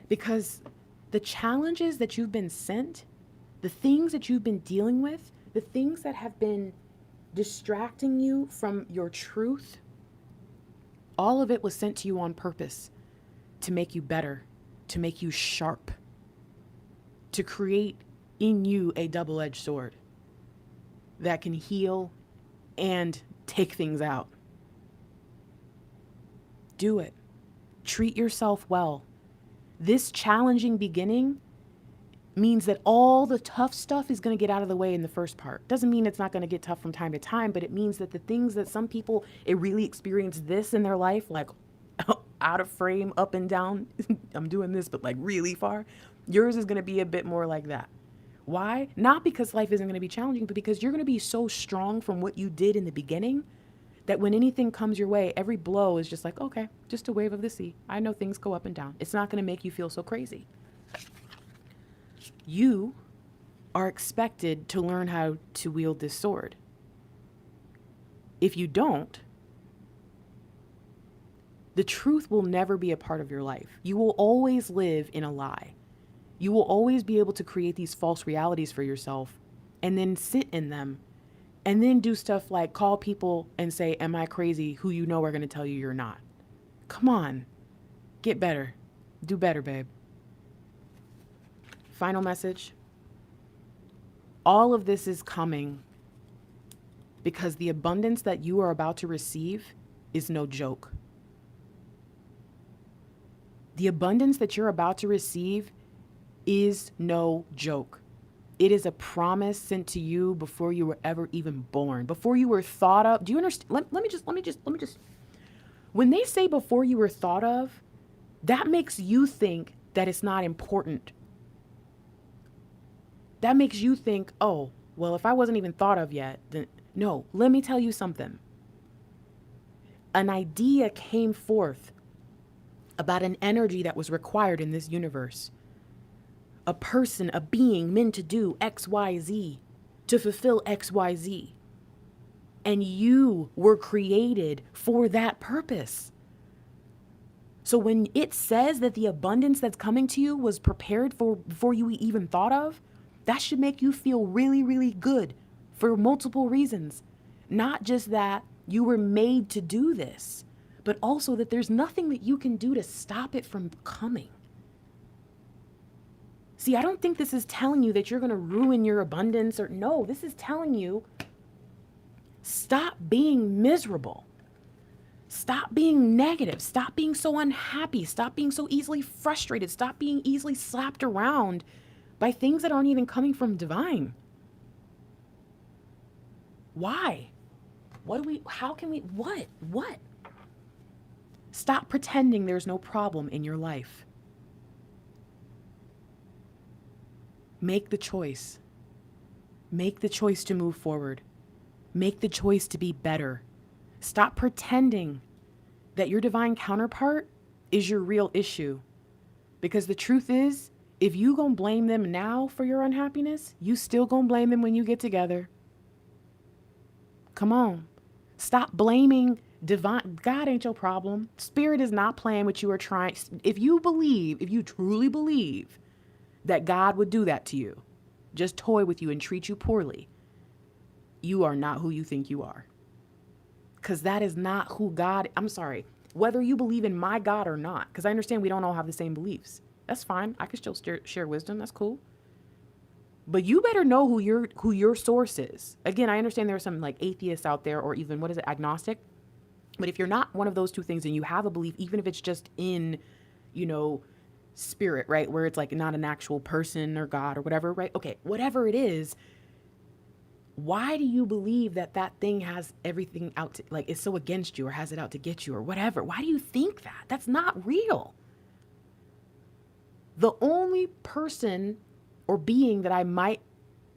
Because the challenges that you've been sent, the things that you've been dealing with, the things that have been distracting you from your truth, all of it was sent to you on purpose to make you better, to make you sharp, to create in you a double-edged sword that can heal and take things out. Do it. Treat yourself well. This challenging beginning means that all the tough stuff is going to get out of the way in the first part. Doesn't mean it's not going to get tough from time to time, but it means that the things that some people, it really experience this in their life, like out of frame, up and down, I'm doing this, but like really far, yours is going to be a bit more like that. Why? Not because life isn't going to be challenging, but because you're going to be so strong from what you did in the beginning that when anything comes your way, every blow is just like, okay, just a wave of the sea. I know things go up and down. It's not going to make you feel so crazy. You are expected to learn how to wield this sword. If you don't, the truth will never be a part of your life. You will always live in a lie. You will always be able to create these false realities for yourself and then sit in them and then do stuff like call people and say, am I crazy? Who you know are going to tell you you're not. Come on. Get better. Do better, babe. Final message. All of this is coming because the abundance that you are about to receive is no joke. The abundance that you're about to receive is no joke. It is a promise sent to you before you were ever even born, before you were thought of. Do you understand? Let me just. When they say before you were thought of, that makes you think that it's not important. That makes you think, oh, well, if I wasn't even thought of yet, then no, let me tell you something. An idea came forth about an energy that was required in this universe. A person, a being meant to do X, Y, Z, to fulfill X, Y, Z. And you were created for that purpose. So when it says that the abundance that's coming to you was prepared for before you even thought of, that should make you feel really, really good for multiple reasons. Not just that you were made to do this, but also that there's nothing that you can do to stop it from coming. See, I don't think this is telling you that you're going to ruin your abundance or no, this is telling you stop being miserable. Stop being negative. Stop being so unhappy. Stop being so easily frustrated. Stop being easily slapped around by things that aren't even coming from divine. Why? What? Stop pretending there's no problem in your life. Make the choice. Make the choice to move forward. Make the choice to be better. Stop pretending that your divine counterpart is your real issue. Because the truth is, if you gonna blame them now for your unhappiness, you still gonna blame them when you get together. Come on. Stop blaming divine. God ain't your problem. Spirit is not playing what you are trying. If you truly believe that God would do that to you, just toy with you and treat you poorly, you are not who you think you are. Because that is not who God, I'm sorry, whether you believe in my God or not, because I understand we don't all have the same beliefs. That's fine. I can still share wisdom. That's cool. But you better know who your source is. Again, I understand there are some like atheists out there, or even, agnostic. But if you're not one of those two things and you have a belief, even if it's just in, spirit, right? Where it's like not an actual person or God or whatever, right? Okay, whatever it is, why do you believe that thing has everything out to, like, is so against you or has it out to get you or whatever? Why do you think that? That's not real. The only person or being that I might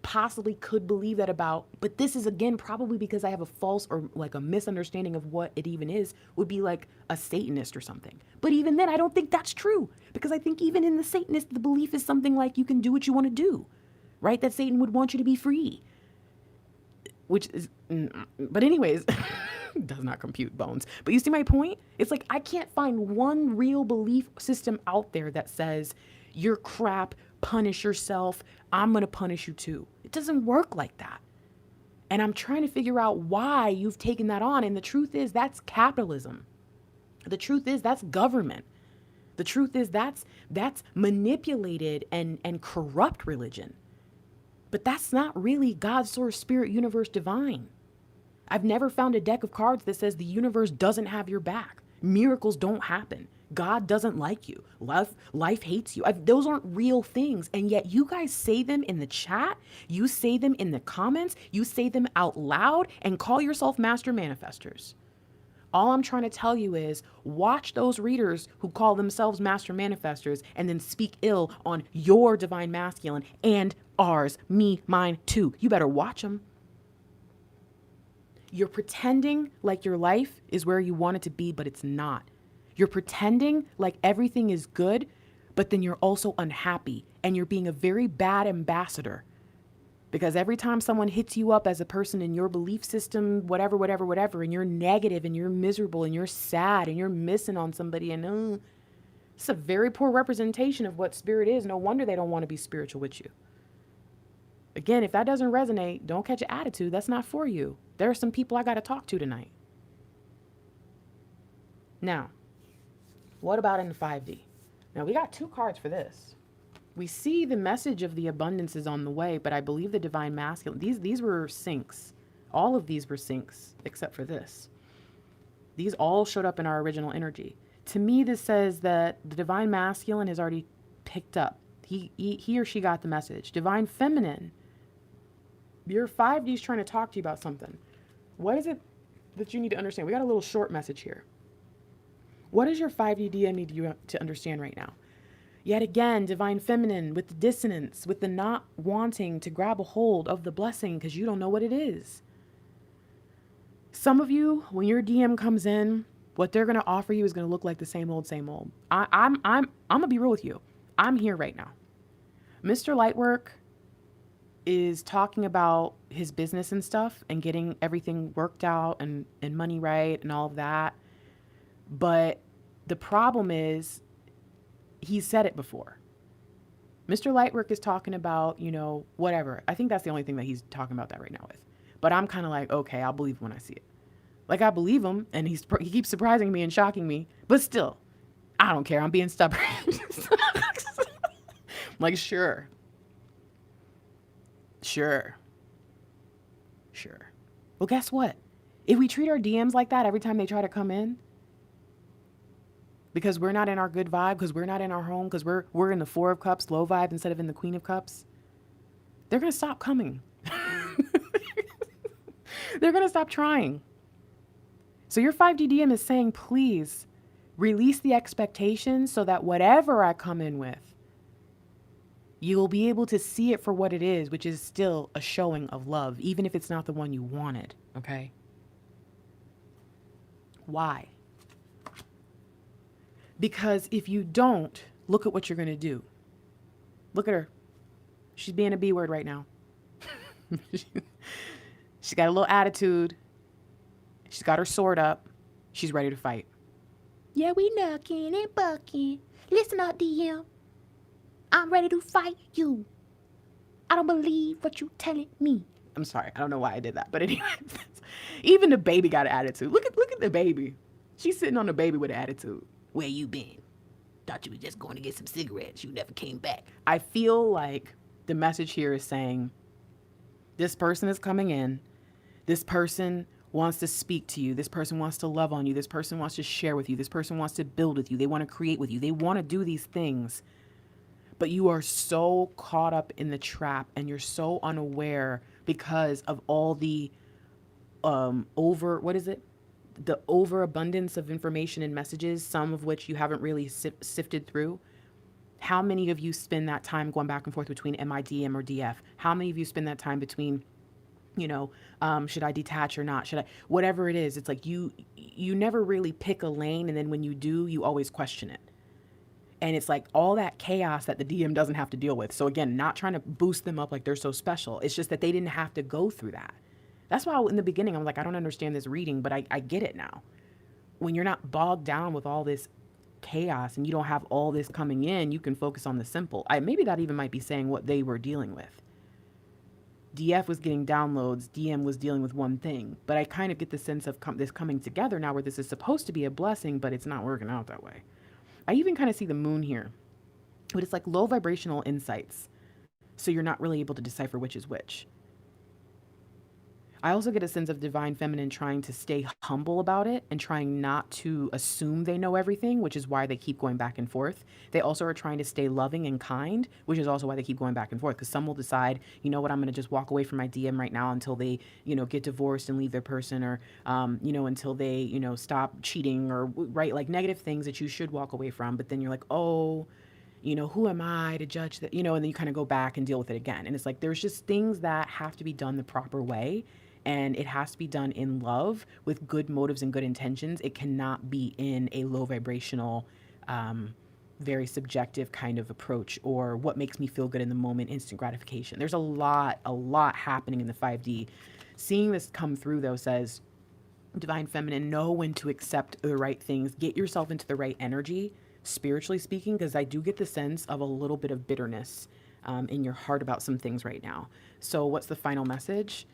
possibly could believe that about, but this is again probably because I have a false or like a misunderstanding of what it even is, would be like a Satanist or something. But even then, I don't think that's true, because I think even in the Satanist, the belief is something like you can do what you want to do, right? That Satan would want you to be free, which is, but anyways, does not compute bones. But you see my point? It's like I can't find one real belief system out there that says you're crap, punish yourself, I'm going to punish you too. It doesn't work like that. And I'm trying to figure out why you've taken that on. And the truth is that's capitalism. The truth is that's government. The truth is that's manipulated and corrupt religion. But that's not really God, source, spirit, universe, divine. I've never found a deck of cards that says the universe doesn't have your back. Miracles don't happen. God doesn't like you. Life hates you. Those aren't real things. And yet you guys say them in the chat. You say them in the comments. You say them out loud and call yourself master manifestors. All I'm trying to tell you is watch those readers who call themselves master manifestors and then speak ill on your divine masculine and ours, me, mine too. You better watch them. You're pretending like your life is where you want it to be, but it's not. You're pretending like everything is good, but then you're also unhappy and you're being a very bad ambassador. Because every time someone hits you up as a person in your belief system, whatever, and you're negative and you're miserable and you're sad and you're missing on somebody, and it's a very poor representation of what spirit is. No wonder they don't want to be spiritual with you. Again, if that doesn't resonate, don't catch an attitude. That's not for you. There are some people I got to talk to tonight. Now, what about in the 5D? Now, we got 2 cards for this. We see the message of the abundance is on the way, but I believe the divine masculine, these were syncs. All of these were syncs, except for this. These all showed up in our original energy. To me, this says that the divine masculine has already picked up. He or she got the message. Divine feminine, your 5D is trying to talk to you about something. What is it that you need to understand? We got a little short message here. What does your 5D DM need you to understand right now? Yet again, divine feminine with the dissonance, with the not wanting to grab a hold of the blessing because you don't know what it is. Some of you, when your DM comes in, what they're going to offer you is going to look like the same old, same old. I'm going to be real with you. I'm here right now. Mr. Lightwork is talking about his business and stuff and getting everything worked out and money right and all of that. But the problem is, he said it before. Mr. Lightwork is talking about, whatever. I think that's the only thing that he's talking about that right now with. But I'm kind of like, okay, I'll believe when I see it. Like, I believe him, and he keeps surprising me and shocking me. But still, I don't care. I'm being stubborn. Like, sure. Well, guess what? If we treat our DMs like that every time they try to come in, because we're not in our good vibe, because we're not in our home, because we're in the 4 of Cups, low vibe, instead of in the Queen of Cups, they're going to stop coming. They're going to stop trying. So your 5DDM is saying, please release the expectations so that whatever I come in with, you'll be able to see it for what it is, which is still a showing of love, even if it's not the one you wanted, okay? Why? Because if you don't, look at what you're going to do. Look at her. She's being a B word right now. She's got a little attitude. She's got her sword up. She's ready to fight. Yeah, we knucking and bucking. Listen up, DM. I'm ready to fight you. I don't believe what you telling me. I'm sorry. I don't know why I did that. But anyway, even the baby got an attitude. Look at the baby. She's sitting on the baby with an attitude. Where you been? Thought you was just going to get some cigarettes. You never came back. I feel like the message here is saying, this person is coming in. This person wants to speak to you. This person wants to love on you. This person wants to share with you. This person wants to build with you. They want to create with you. They want to do these things. But you are so caught up in the trap and you're so unaware because of all the the overabundance of information and messages, some of which you haven't really sifted through. How many of you spend that time going back and forth between am I DM or DF? How many of you spend that time between, should I detach or not? Should I, whatever it is, it's like you never really pick a lane. And then when you do, you always question it. And it's like all that chaos that the DM doesn't have to deal with. So again, not trying to boost them up like they're so special. It's just that they didn't have to go through that. That's why in the beginning, I'm like, I don't understand this reading, but I get it now. When you're not bogged down with all this chaos and you don't have all this coming in, you can focus on the simple. Maybe that even might be saying what they were dealing with. DF was getting downloads, DM was dealing with one thing. But I kind of get the sense of this coming together now where this is supposed to be a blessing, but it's not working out that way. I even kind of see the moon here, but it's like low vibrational insights. So you're not really able to decipher which is which. I also get a sense of divine feminine trying to stay humble about it and trying not to assume they know everything, which is why they keep going back and forth. They also are trying to stay loving and kind, which is also why they keep going back and forth. Because some will decide, you know what, I'm going to just walk away from my DM right now until they, get divorced and leave their person, or, until they, stop cheating, or right, like negative things that you should walk away from. But then you're like, oh, who am I to judge that, and then you kind of go back and deal with it again. And it's like, there's just things that have to be done the proper way. And it has to be done in love with good motives and good intentions. It cannot be in a low vibrational, very subjective kind of approach, or what makes me feel good in the moment, instant gratification. There's a lot happening in the 5D. Seeing this come through though says, divine feminine, know when to accept the right things, get yourself into the right energy, spiritually speaking, because I do get the sense of a little bit of bitterness in your heart about some things right now. So what's the final message?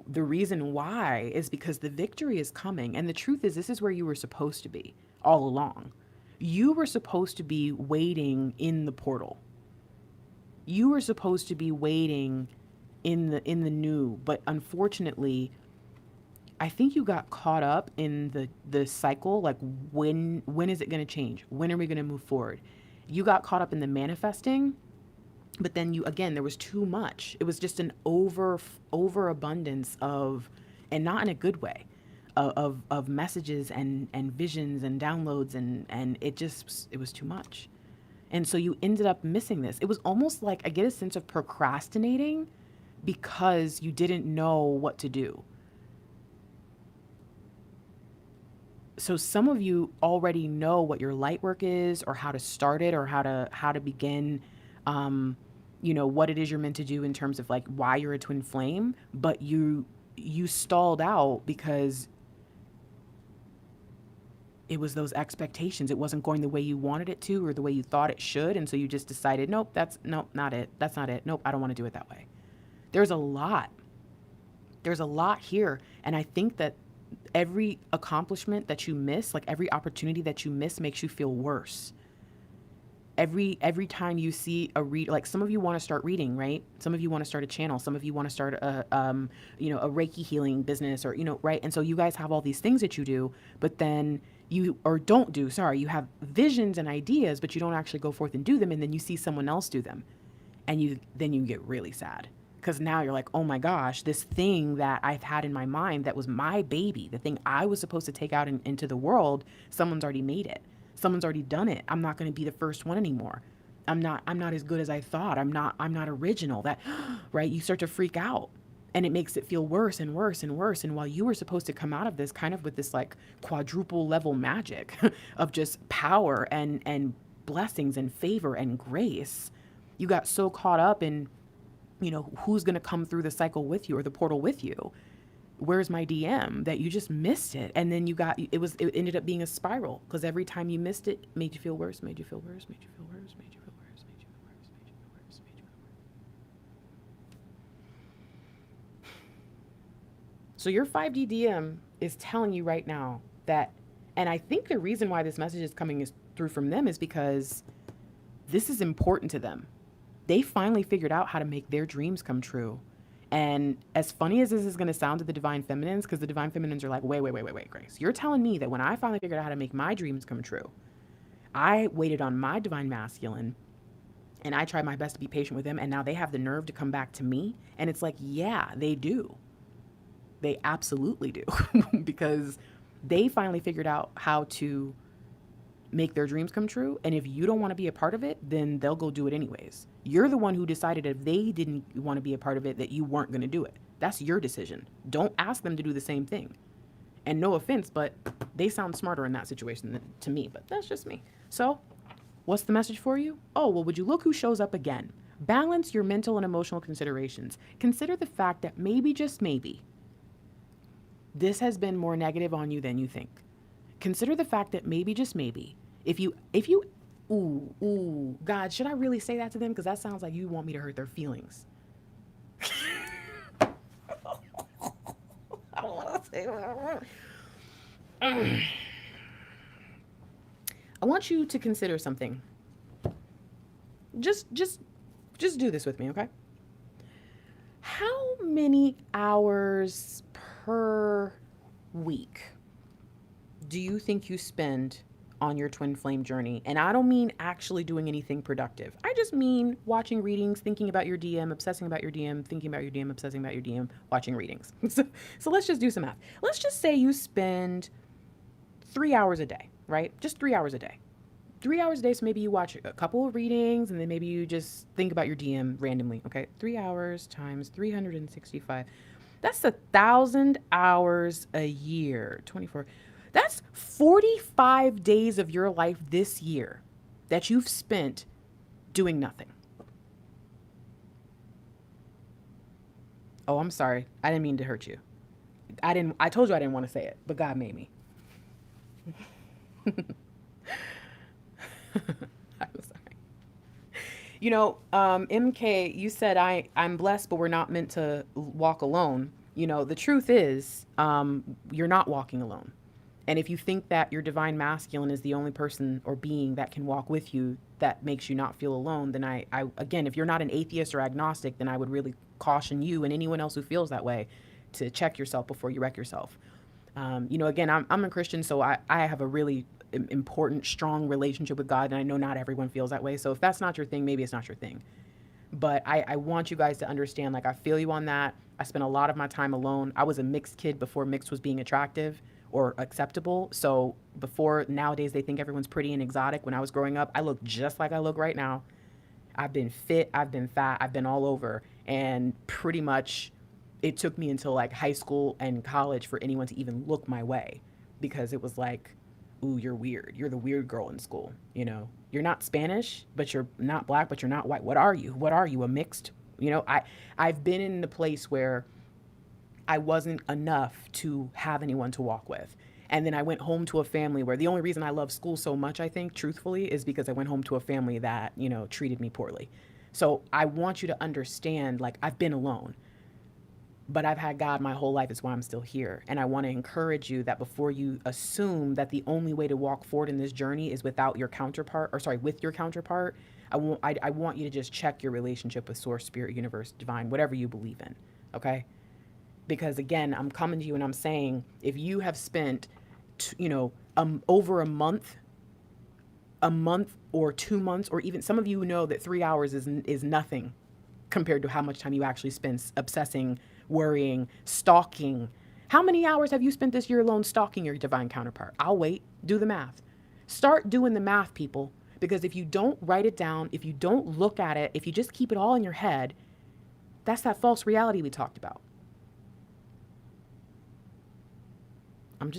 The reason why is because the victory is coming. And the truth is, this is where you were supposed to be all along. You were supposed to be waiting in the portal. You were supposed to be waiting in the new, but unfortunately, I think you got caught up in the cycle. Like when is it going to change? When are we going to move forward? You got caught up in the manifesting. But then there was too much. It was just an overabundance of, and not in a good way, of messages and visions and downloads, and it was too much. And so you ended up missing this. It was almost like I get a sense of procrastinating because you didn't know what to do. So some of you already know what your light work is, or how to start it, or how to begin what it is you're meant to do in terms of like why you're a twin flame, but you stalled out because it was those expectations. It wasn't going the way you wanted it to, or the way you thought it should. And so you just decided, nope, not it. That's not it. Nope, I don't want to do it that way. There's a lot here. And I think that every accomplishment that you miss, like every opportunity that you miss, makes you feel worse. Every time you see a read, like some of you want to start reading, right? Some of you want to start a channel. Some of you want to start a Reiki healing business, or, right? And so you guys have all these things that you do, but then you have visions and ideas, but you don't actually go forth and do them. And then you see someone else do them, and then you get really sad. Because now you're like, oh my gosh, this thing that I've had in my mind that was my baby, the thing I was supposed to take out into the world, someone's already made it. Someone's already done it. I'm not going to be the first one anymore. I'm not as good as I thought. I'm not original. That, right? You start to freak out, and it makes it feel worse and worse and worse. And while you were supposed to come out of this kind of with this like quadruple level magic of just power and blessings and favor and grace, you got so caught up in, who's going to come through the cycle with you, or the portal with you. Where's my DM, that you just missed it. And then it ended up being a spiral, because every time you missed it, made you feel worse, made you feel worse, made you feel worse, made you feel worse, made you feel worse, made you feel worse, made you feel worse. So your 5D DM is telling you right now that, and I think the reason why this message is coming through from them is because this is important to them. They finally figured out how to make their dreams come true. And as funny as this is going to sound to the divine feminines, because the divine feminines are like, wait, Grace, you're telling me that when I finally figured out how to make my dreams come true, I waited on my divine masculine and I tried my best to be patient with them, and now they have the nerve to come back to me? And it's like, yeah, they do. They absolutely do. Because they finally figured out how to make their dreams come true. And if you don't want to be a part of it, then they'll go do it anyways. You're the one who decided if they didn't want to be a part of it, that you weren't going to do it. That's your decision. Don't ask them to do the same thing. And no offense, but they sound smarter in that situation to me, but that's just me. So what's the message for you? Oh, well, would you look who shows up again? Balance your mental and emotional considerations. Consider the fact that maybe, just maybe, this has been more negative on you than you think. Consider the fact that maybe, just maybe, if you, God, should I really say that to them? Because that sounds like you want me to hurt their feelings. I don't want to say that. I want you to consider something. Just do this with me, okay? How many hours per week do you think you spend on your twin flame journey? And I don't mean actually doing anything productive. I just mean watching readings, thinking about your DM, obsessing about your DM, thinking about your DM, obsessing about your DM, watching readings. So let's just do some math. Let's just say you spend 3 hours a day, right? Just 3 hours a day. 3 hours a day, so maybe you watch a couple of readings, and then maybe you just think about your DM randomly, okay? 3 hours times 365. That's 1,000 hours a year, 24. That's 45 days of your life this year that you've spent doing nothing. Oh, I'm sorry. I didn't mean to hurt you. I told you I didn't want to say it, but God made me. I'm sorry. You know, MK, you said I'm blessed, but we're not meant to walk alone. You know, the truth is, you're not walking alone. And if you think that your divine masculine is the only person or being that can walk with you, that makes you not feel alone, then I again, if you're not an atheist or agnostic, then I would really caution you and anyone else who feels that way to check yourself before you wreck yourself. You know, again, I'm a Christian, so I have a really important, strong relationship with God, and I know not everyone feels that way. So if that's not your thing, maybe it's not your thing. But I want you guys to understand, like, I feel you on that. I spent a lot of my time alone. I was a mixed kid before mixed was being attractive or acceptable. So before, nowadays they think everyone's pretty and exotic. When I was growing up, I looked just like I look right now. I've been fit, I've been fat, I've been all over. And pretty much it took me until like high school and college for anyone to even look my way, because it was like, ooh, you're weird. You're the weird girl in school. You know, you're not Spanish, but you're not black, but you're not white. What are you? What are you? A mixed? You know, I've been in the place where I wasn't enough to have anyone to walk with. And then I went home to a family where the only reason I love school so much, I think, truthfully, is because I went home to a family that, you know, treated me poorly. So I want you to understand, like, I've been alone, but I've had God my whole life. Is why I'm still here. And I want to encourage you that before you assume that the only way to walk forward in this journey is without your counterpart, or sorry, with your counterpart, I want you to just check your relationship with source, spirit, universe, divine, whatever you believe in. Okay? Because again, I'm coming to you and I'm saying, if you have spent, you know, over a month or 2 months, or even some of you know that 3 hours is nothing compared to how much time you actually spend obsessing, worrying, stalking. How many hours have you spent this year alone stalking your divine counterpart? I'll wait. Do the math. Start doing the math, people. Because if you don't write it down, if you don't look at it, if you just keep it all in your head, that's that false reality we talked about. I'm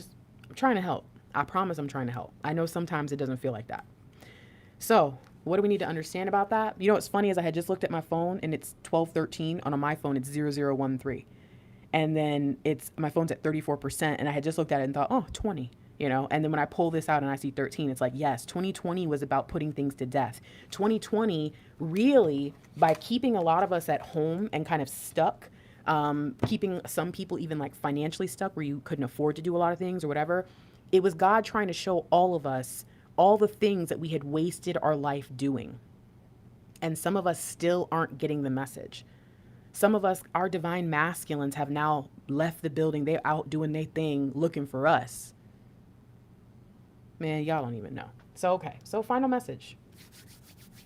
trying to help. I promise I'm trying to help. I know sometimes it doesn't feel like that. So what do we need to understand about that? You know, what's funny is I had just looked at my phone and it's 12:13. On my phone, it's 0013. And then my phone's at 34%. And I had just looked at it and thought, oh, 20, you know? And then when I pull this out and I see 13, it's like, yes, 2020 was about putting things to death. 2020 really, by keeping a lot of us at home and kind of stuck, keeping some people even like financially stuck where you couldn't afford to do a lot of things or whatever. It was God trying to show all of us all the things that we had wasted our life doing. And some of us still aren't getting the message. Some of us, our divine masculines, have now left the building. They're out doing their thing, looking for us. Man, y'all don't even know. So, okay. So final message.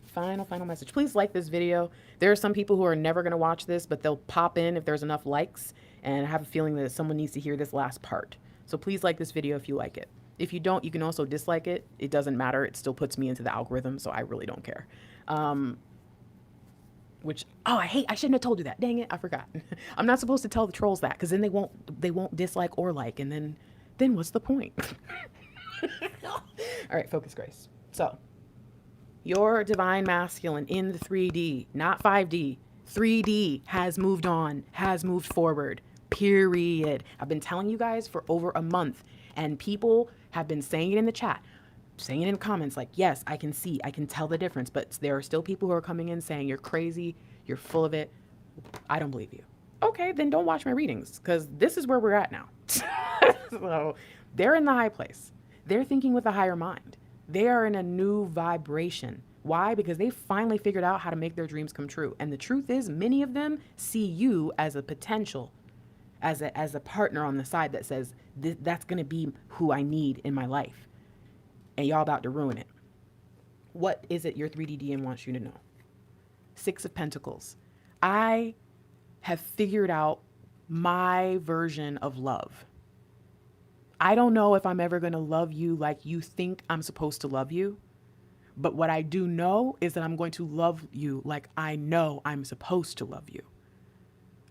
Final message. Please like this video. There are some people who are never going to watch this, but they'll pop in if there's enough likes. And I have a feeling that someone needs to hear this last part. So please like this video if you like it. If you don't, you can also dislike it. It doesn't matter. It still puts me into the algorithm, so I really don't care. Which, oh, I shouldn't have told you that. Dang it, I forgot. I'm not supposed to tell the trolls that, because then they won't dislike or like, and then what's the point? All right, focus, Grace. So your divine masculine in the 3D, not 5D, 3D has moved on, has moved forward, period. I've been telling you guys for over a month, and people have been saying it in the chat, saying it in comments like, yes, I can see, I can tell the difference, but there are still people who are coming in saying you're crazy, you're full of it. I don't believe you. Okay, then don't watch my readings, because this is where we're at now. So they're in the high place. They're thinking with a higher mind. They are in a new vibration. Why? Because they finally figured out how to make their dreams come true. And the truth is, many of them see you as a potential, as a partner on the side that says, that's going to be who I need in my life. And y'all about to ruin it. What is it your 3D DM wants you to know? 6 of Pentacles. I have figured out my version of love. I don't know if I'm ever going to love you like you think I'm supposed to love you. But what I do know is that I'm going to love you like I know I'm supposed to love you.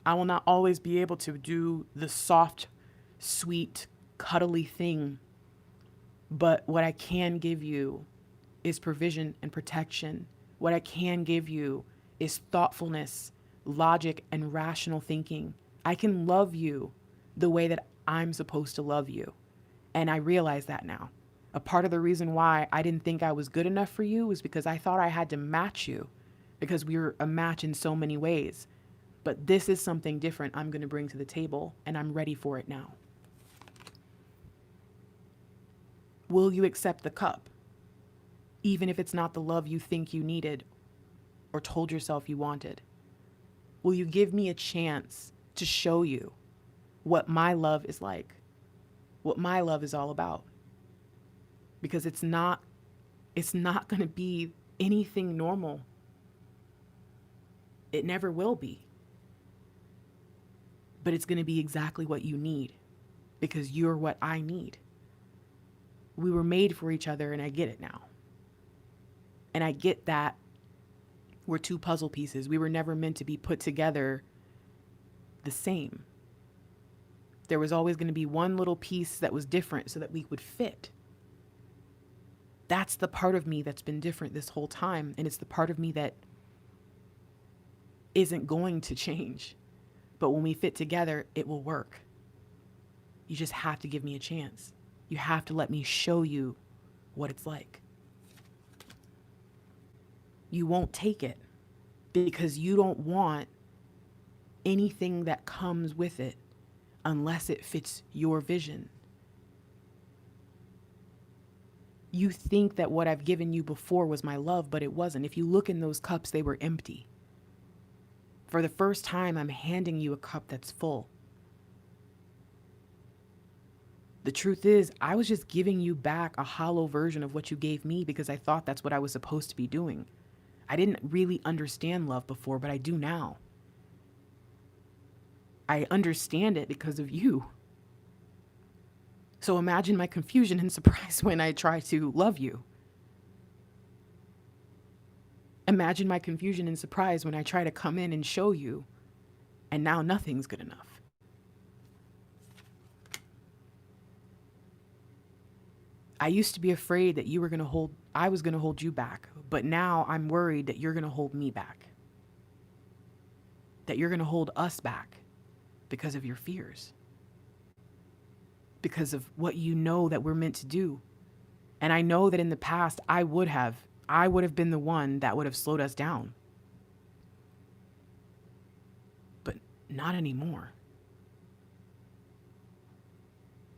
I will not always be able to do the soft, sweet, cuddly thing. But what I can give you is provision and protection. What I can give you is thoughtfulness, logic, and rational thinking. I can love you the way that I'm supposed to love you. And I realize that now. A part of the reason why I didn't think I was good enough for you was because I thought I had to match you, because we were a match in so many ways. But this is something different I'm going to bring to the table, and I'm ready for it now. Will you accept the cup, even if it's not the love you think you needed or told yourself you wanted? Will you give me a chance to show you what my love is like, what my love is all about? Because it's not going to be anything normal. It never will be. But it's going to be exactly what you need, because you're what I need. We were made for each other, and I get it now. And I get that we're 2 puzzle pieces. We were never meant to be put together the same. There was always going to be one little piece that was different so that we would fit. That's the part of me that's been different this whole time, and it's the part of me that isn't going to change. But when we fit together, it will work. You just have to give me a chance. You have to let me show you what it's like. You won't take it because you don't want anything that comes with it unless it fits your vision. You think that what I've given you before was my love, but it wasn't. If you look in those cups, they were empty. For the first time, I'm handing you a cup that's full. The truth is, I was just giving you back a hollow version of what you gave me because I thought that's what I was supposed to be doing. I didn't really understand love before, but I do now. I understand it because of you. So imagine my confusion and surprise when I try to love you. Imagine my confusion and surprise when I try to come in and show you, and now nothing's good enough. I used to be afraid that I was going to hold you back, but now I'm worried that you're going to hold me back. That you're going to hold us back because of your fears. Because of what you know that we're meant to do. And I know that in the past, I would have been the one that would have slowed us down. But not anymore.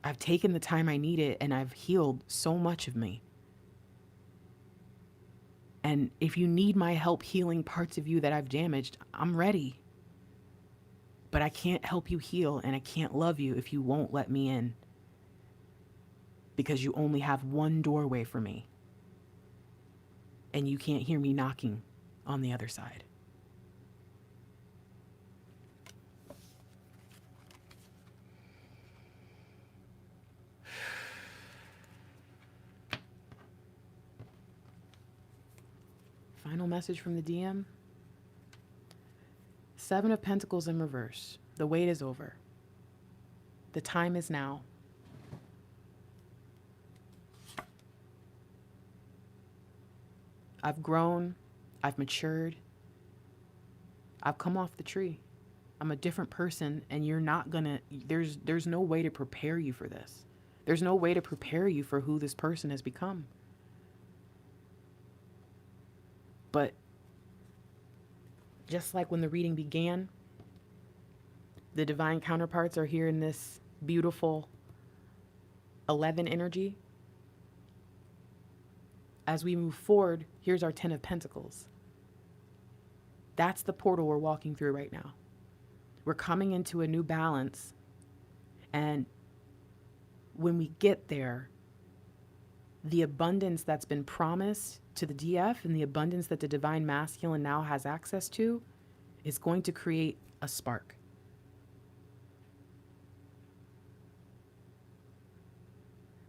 I've taken the time I needed, and I've healed so much of me. And if you need my help healing parts of you that I've damaged, I'm ready. But I can't help you heal, and I can't love you if you won't let me in. Because you only have one doorway for me. And you can't hear me knocking on the other side. Final message from the DM. Seven of Pentacles in reverse. The wait is over. The time is now. I've grown. I've matured. I've come off the tree. I'm a different person, and you're not gonna, there's no way to prepare you for this. There's no way to prepare you for who this person has become. But just like when the reading began, the divine counterparts are here in this beautiful 11 energy. As we move forward, here's our 10 of Pentacles. That's the portal we're walking through right now. We're coming into a new balance. And when we get there, the abundance that's been promised to the DF and the abundance that the divine masculine now has access to is going to create a spark.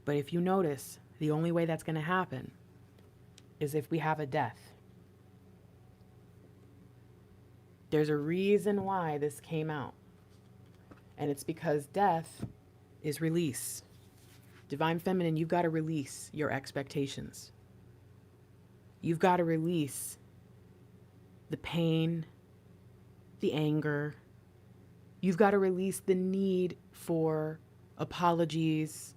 But if you notice, the only way that's going to happen is if we have a death. There's a reason why this came out. And it's because death is release. Divine Feminine, you've got to release your expectations. You've got to release the pain, the anger. You've got to release the need for apologies.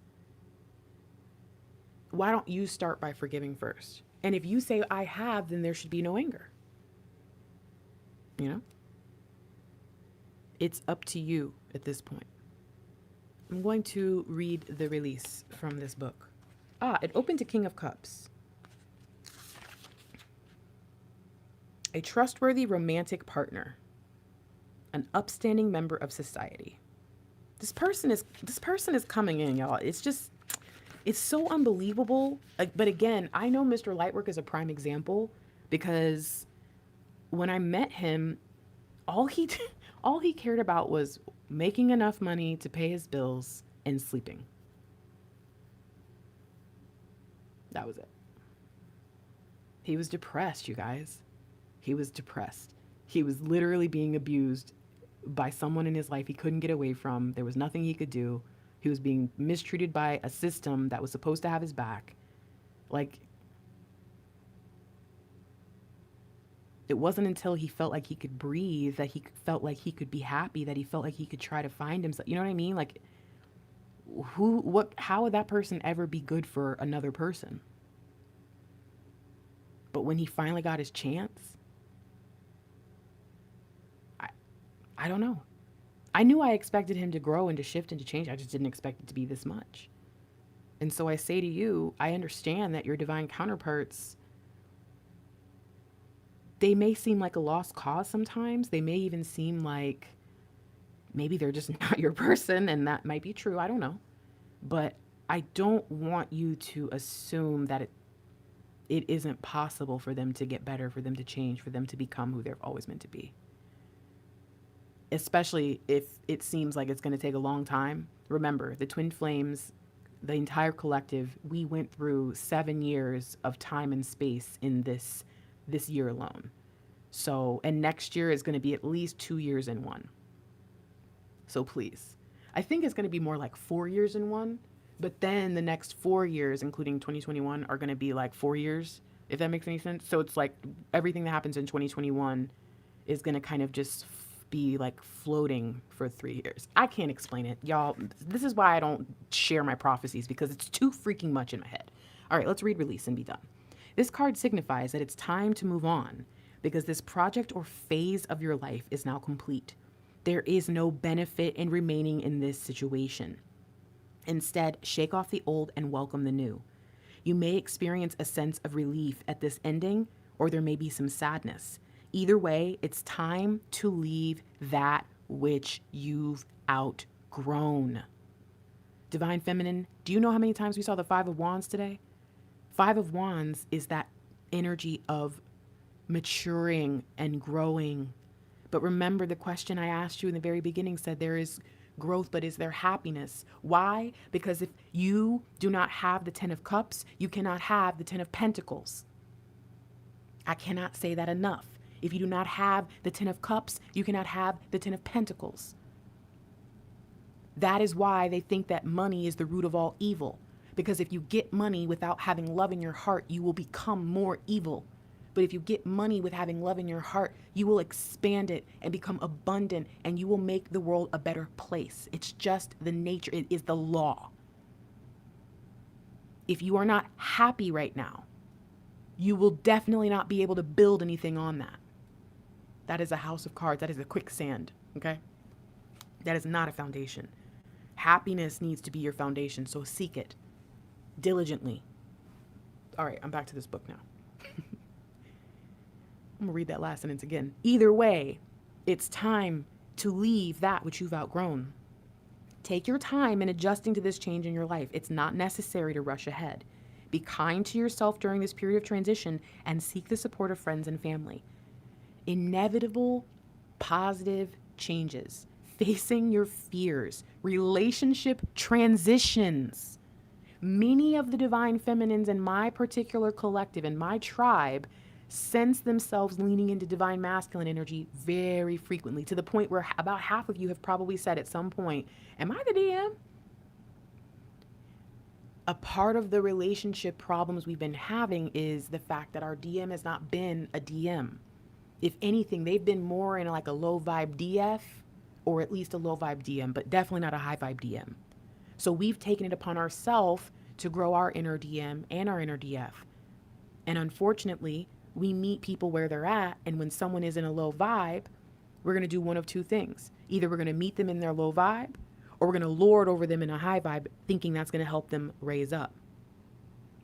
Why don't you start by forgiving first? And if you say, I have, then there should be no anger. You know? It's up to you at this point. I'm going to read the release from this book. It opened to King of Cups. A trustworthy romantic partner. An upstanding member of society. This person is coming in, y'all. It's so unbelievable. But again, I know Mr. Lightwork is a prime example because when I met him, all he cared about was making enough money to pay his bills and sleeping. That was it. He was depressed, you guys. He was depressed. He was literally being abused by someone in his life he couldn't get away from. There was nothing he could do. He was being mistreated by a system that was supposed to have his back. Like, it wasn't until he felt like he could breathe, that he felt like he could be happy, that he felt like he could try to find himself. You know what I mean? Like, how would that person ever be good for another person? But when he finally got his chance, I don't know. I knew I expected him to grow and to shift and to change. I just didn't expect it to be this much. And so I say to you, I understand that your divine counterparts, they may seem like a lost cause sometimes. They may even seem like maybe they're just not your person, and that might be true. I don't know. But I don't want you to assume that it isn't possible for them to get better, for them to change, for them to become who they're always meant to be. Especially if it seems like it's going to take a long time. Remember, the Twin Flames, the entire collective, we went through 7 years of time and space in this year alone. So, and next year is going to be at least 2 years in one. So please, I think it's going to be more like 4 years in one, but then the next 4 years, including 2021, are going to be like 4 years, if that makes any sense. So it's like everything that happens in 2021 is going to kind of just be like floating for 3 years. I can't explain it, y'all. This is why I don't share my prophecies, because it's too freaking much in my head. All right, let's read release and be done. This card signifies that it's time to move on because this project or phase of your life is now complete. There is no benefit in remaining in this situation. Instead, shake off the old and welcome the new. You may experience a sense of relief at this ending, or there may be some sadness. Either way, it's time to leave that which you've outgrown. Divine Feminine, do you know how many times we saw the Five of Wands today? Five of Wands is that energy of maturing and growing. But remember, the question I asked you in the very beginning said there is growth, but is there happiness? Why? Because if you do not have the 10 of Cups, you cannot have the 10 of Pentacles. I cannot say that enough. If you do not have the 10 of Cups, you cannot have the 10 of Pentacles. That is why they think that money is the root of all evil. Because if you get money without having love in your heart, you will become more evil. But if you get money with having love in your heart, you will expand it and become abundant, and you will make the world a better place. It's just the nature. It is the law. If you are not happy right now, you will definitely not be able to build anything on that. That is a house of cards. That is a quicksand, okay? That is not a foundation. Happiness needs to be your foundation, so seek it diligently. All right, I'm back to this book now. I'm gonna read that last sentence again. Either way, it's time to leave that which you've outgrown. Take your time in adjusting to this change in your life. It's not necessary to rush ahead. Be kind to yourself during this period of transition and seek the support of friends and family. Inevitable positive changes, facing your fears, relationship transitions. Many of the divine feminines in my particular collective, in my tribe, sense themselves leaning into divine masculine energy very frequently, to the point where about half of you have probably said at some point, am I the DM? A part of the relationship problems we've been having is the fact that our DM has not been a DM. If anything, they've been more in like a low vibe DF, or at least a low vibe DM, but definitely not a high vibe DM. So we've taken it upon ourselves to grow our inner DM and our inner DF. And unfortunately, we meet people where they're at, and when someone is in a low vibe, we're going to do one of two things. Either we're going to meet them in their low vibe, or we're going to lord over them in a high vibe, thinking that's going to help them raise up.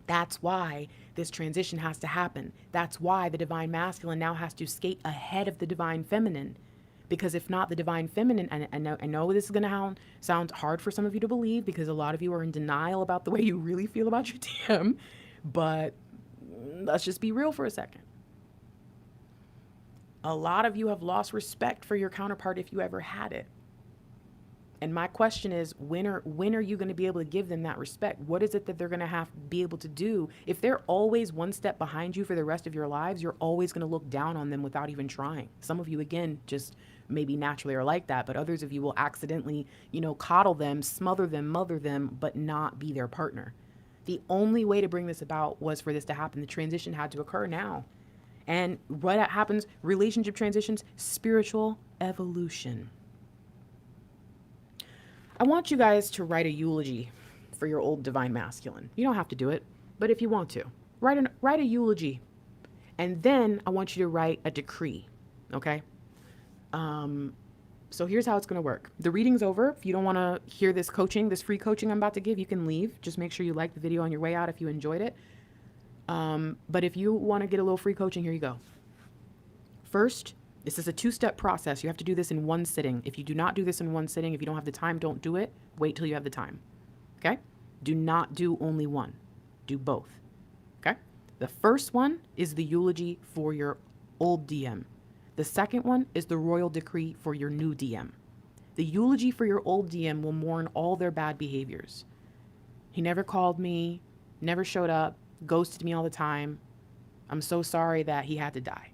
That's why this transition has to happen. That's why the divine masculine now has to skate ahead of the divine feminine. Because if not, the divine feminine, and I know this is going to sound hard for some of you to believe, because a lot of you are in denial about the way you really feel about your DM, but let's just be real for a second. A lot of you have lost respect for your counterpart if you ever had it. And my question is, when are you going to be able to give them that respect? What is it that they're going to have to be able to do? If they're always one step behind you for the rest of your lives, you're always going to look down on them without even trying. Some of you, again, just maybe naturally are like that, but others of you will accidentally, coddle them, smother them, mother them, but not be their partner. The only way to bring this about was for this to happen. The transition had to occur now. And what happens? Relationship transitions, spiritual evolution. I want you guys to write a eulogy for your old divine masculine. You don't have to do it, but if you want to, write a eulogy. And then I want you to write a decree, okay? So here's how it's going to work. The reading's over. If you don't want to hear this free coaching I'm about to give, you can leave. Just make sure you like the video on your way out if you enjoyed it. But if you want to get a little free coaching, here you go. First, this is a 2-step process. You have to do this in one sitting. If you do not do this in one sitting, if you don't have the time, don't do it. Wait till you have the time. Okay? Do not do only one. Do both. Okay? The first one is the eulogy for your old DM. The second one is the royal decree for your new DM. The eulogy for your old DM will mourn all their bad behaviors. He never called me, never showed up, ghosted me all the time. I'm so sorry that he had to die.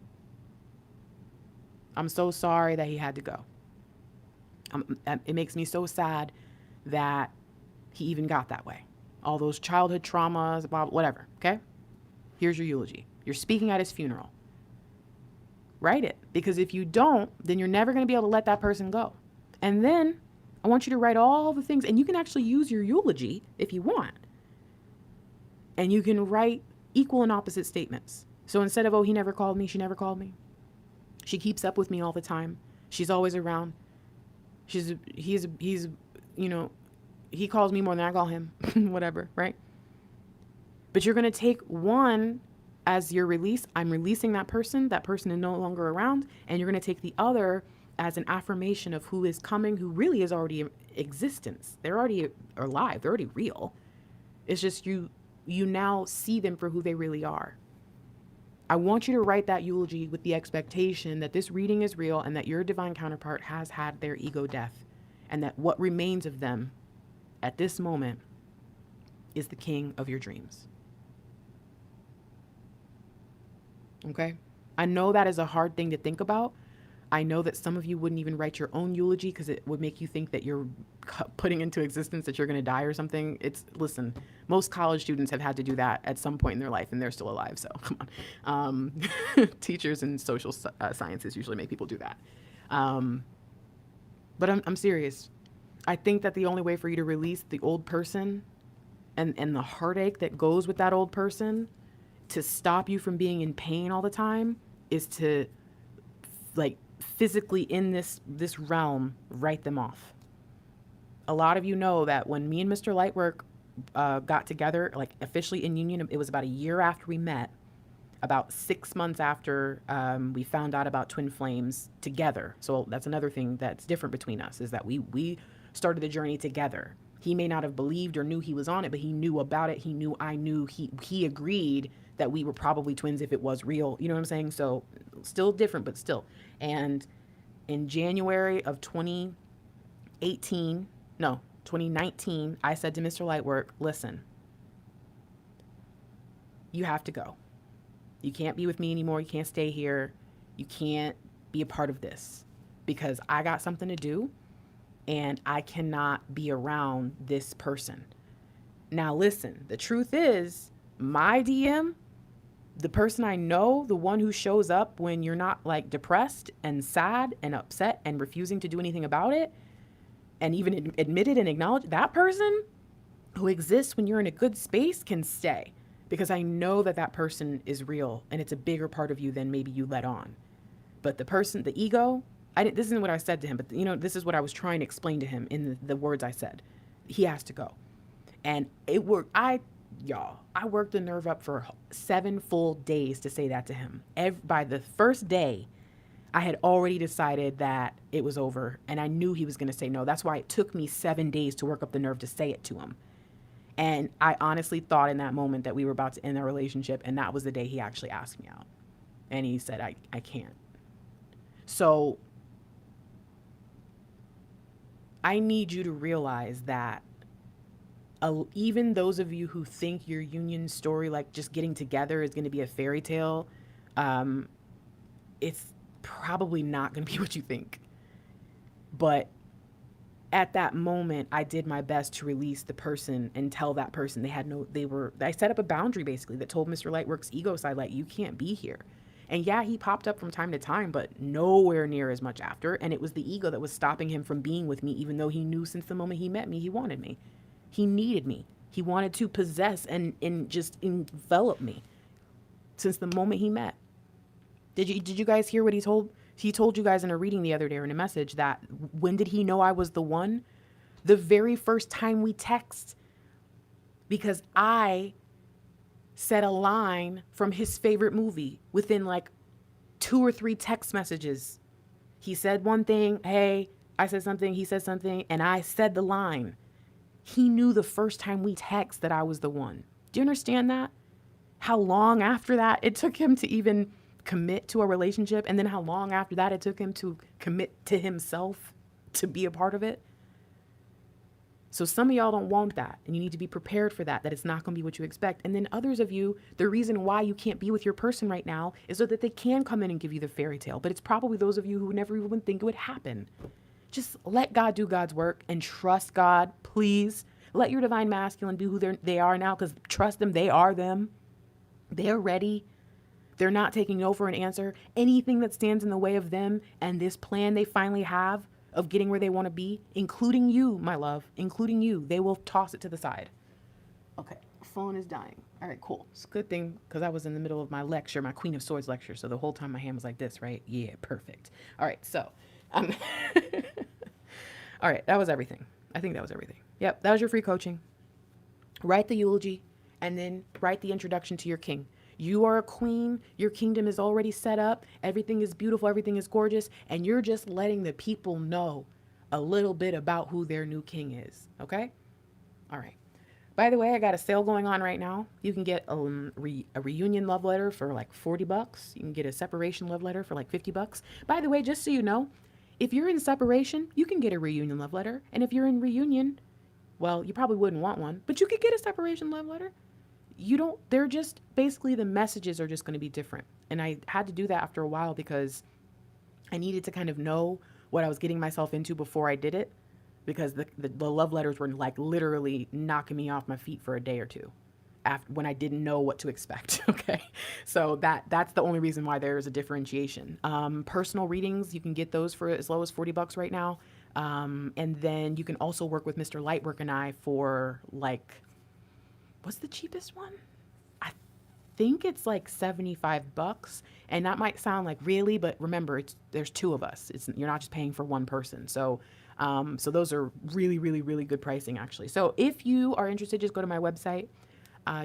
I'm so sorry that he had to go. It makes me so sad that he even got that way. All those childhood traumas, whatever, okay? Here's your eulogy. You're speaking at his funeral. Write it, because if you don't, then you're never going to be able to let that person go. And then I want you to write all the things, and you can actually use your eulogy if you want. And you can write equal and opposite statements. So instead of, oh, he never called me, she never called me. She keeps up with me all the time. She's always around. He calls me more than I call him, whatever, right? But you're going to take one as your release. I'm releasing that person is no longer around. And you're going to take the other as an affirmation of who is coming, who really is already in existence. They're already alive. They're already real. It's just you now see them for who they really are. I want you to write that eulogy with the expectation that this reading is real and that your divine counterpart has had their ego death, and that what remains of them at this moment is the king of your dreams. Okay. I know that is a hard thing to think about. I know that some of you wouldn't even write your own eulogy because it would make you think that you're putting into existence that you're going to die or something. Listen, most college students have had to do that at some point in their life and they're still alive. So come on. Teachers in social sciences usually make people do that. But I'm serious. I think that the only way for you to release the old person and the heartache that goes with that old person to stop you from being in pain all the time is to, like, physically in this realm, write them off. A lot of you know that when me and Mr. Lightwork got together, like officially in union, it was about a year after we met, about 6 months after we found out about twin flames together. So that's another thing that's different between us, is that we started the journey together. He may not have believed or knew he was on it, but he knew about it. He knew I knew. He agreed that we were probably twins if it was real. You know what I'm saying? So still different, but still. And in January of 2019, I said to Mr. Lightwork, listen, you have to go. You can't be with me anymore. You can't stay here. You can't be a part of this because I got something to do and I cannot be around this person. Now, listen, the truth is my DM, the person I know, the one who shows up when you're not like depressed and sad and upset and refusing to do anything about it and even admit it and acknowledge, that person who exists when you're in a good space can stay because I know that that person is real and it's a bigger part of you than maybe you let on. But the person, the ego, this isn't what I said to him, but this is what I was trying to explain to him in the words I said. He has to go. And it worked. I worked the nerve up for 7 full days to say that to him. By the first day, I had already decided that it was over and I knew he was going to say no. That's why it took me 7 days to work up the nerve to say it to him. And I honestly thought in that moment that we were about to end our relationship, and that was the day he actually asked me out. And he said, I can't. So I need you to realize that even those of you who think your union story, like just getting together, is going to be a fairy tale, it's probably not going to be what you think. But at that moment, I did my best to release the person and tell that person I set up a boundary basically that told Mr. Lightwork's ego side, like, you can't be here. And yeah, he popped up from time to time, but nowhere near as much after. And it was the ego that was stopping him from being with me, even though he knew since the moment he met me, he wanted me. He needed me. He wanted to possess and just envelop me since the moment he met. Did you guys hear what he told? He told you guys in a reading the other day or in a message that when did he know I was the one? The very first time we text, because I said a line from his favorite movie within like 2 or 3 text messages. He said one thing, hey, I said something, he said something, and I said the line. He knew the first time we text that I was the one. Do you understand that? How long after that it took him to even commit to a relationship, and then how long after that it took him to commit to himself to be a part of it. So some of y'all don't want that, and you need to be prepared for that it's not going to be what you expect. And then others of you, the reason why you can't be with your person right now is so that they can come in and give you the fairy tale. But it's probably those of you who never even think it would happen. Just let God do God's work and trust God, please. Let your divine masculine be who they are now, because trust them, they are them. They're ready. They're not taking no for an answer. Anything that stands in the way of them and this plan they finally have of getting where they want to be, including you, my love, including you, they will toss it to the side. Okay, phone is dying. All right, cool. It's a good thing because I was in the middle of my lecture, my Queen of Swords lecture. So the whole time my hand was like this, right? Yeah, perfect. All right, so, all right, that was everything. I think that was everything. Yep, that was your free coaching. Write the eulogy and then write the introduction to your king. You are a queen. Your kingdom is already set up. Everything is beautiful. Everything is gorgeous. And you're just letting the people know a little bit about who their new king is. Okay? All right. By the way, I got a sale going on right now. You can get a reunion love letter for like $40. You can get a separation love letter for like $50. By the way, just so you know, if you're in separation, you can get a reunion love letter. And if you're in reunion, well, you probably wouldn't want one, but you could get a separation love letter. they're just basically the messages are just going to be different. And I had to do that after a while because I needed to kind of know what I was getting myself into before I did it, because the love letters were like literally knocking me off my feet for a day or two after, when I didn't know what to expect. Okay. So that's the only reason why there's a differentiation. Personal readings, you can get those for as low as $40 right now. And then you can also work with Mr. Lightwork and I for like, what's the cheapest one? I think it's like $75, and that might sound like really, but remember, there's two of us. You're not just paying for one person. So so those are really, really, really good pricing actually. So if you are interested, just go to my website.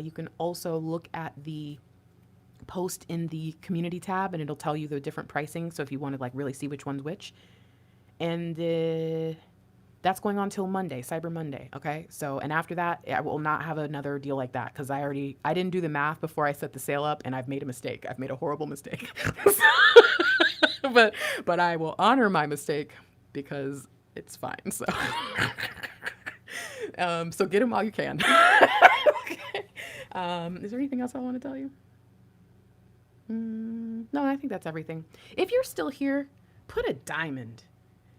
You can also look at the post in the community tab, and it'll tell you the different pricing. So if you want to like really see which one's which, and that's going on till Monday, Cyber Monday. Okay. So, and after that, I will not have another deal like that, because I didn't do the math before I set the sale up, and I've made a mistake. I've made a horrible mistake. but I will honor my mistake because it's fine. So, so get them while you can. Okay. Is there anything else I want to tell you? No, I think that's everything. If you're still here, put a diamond.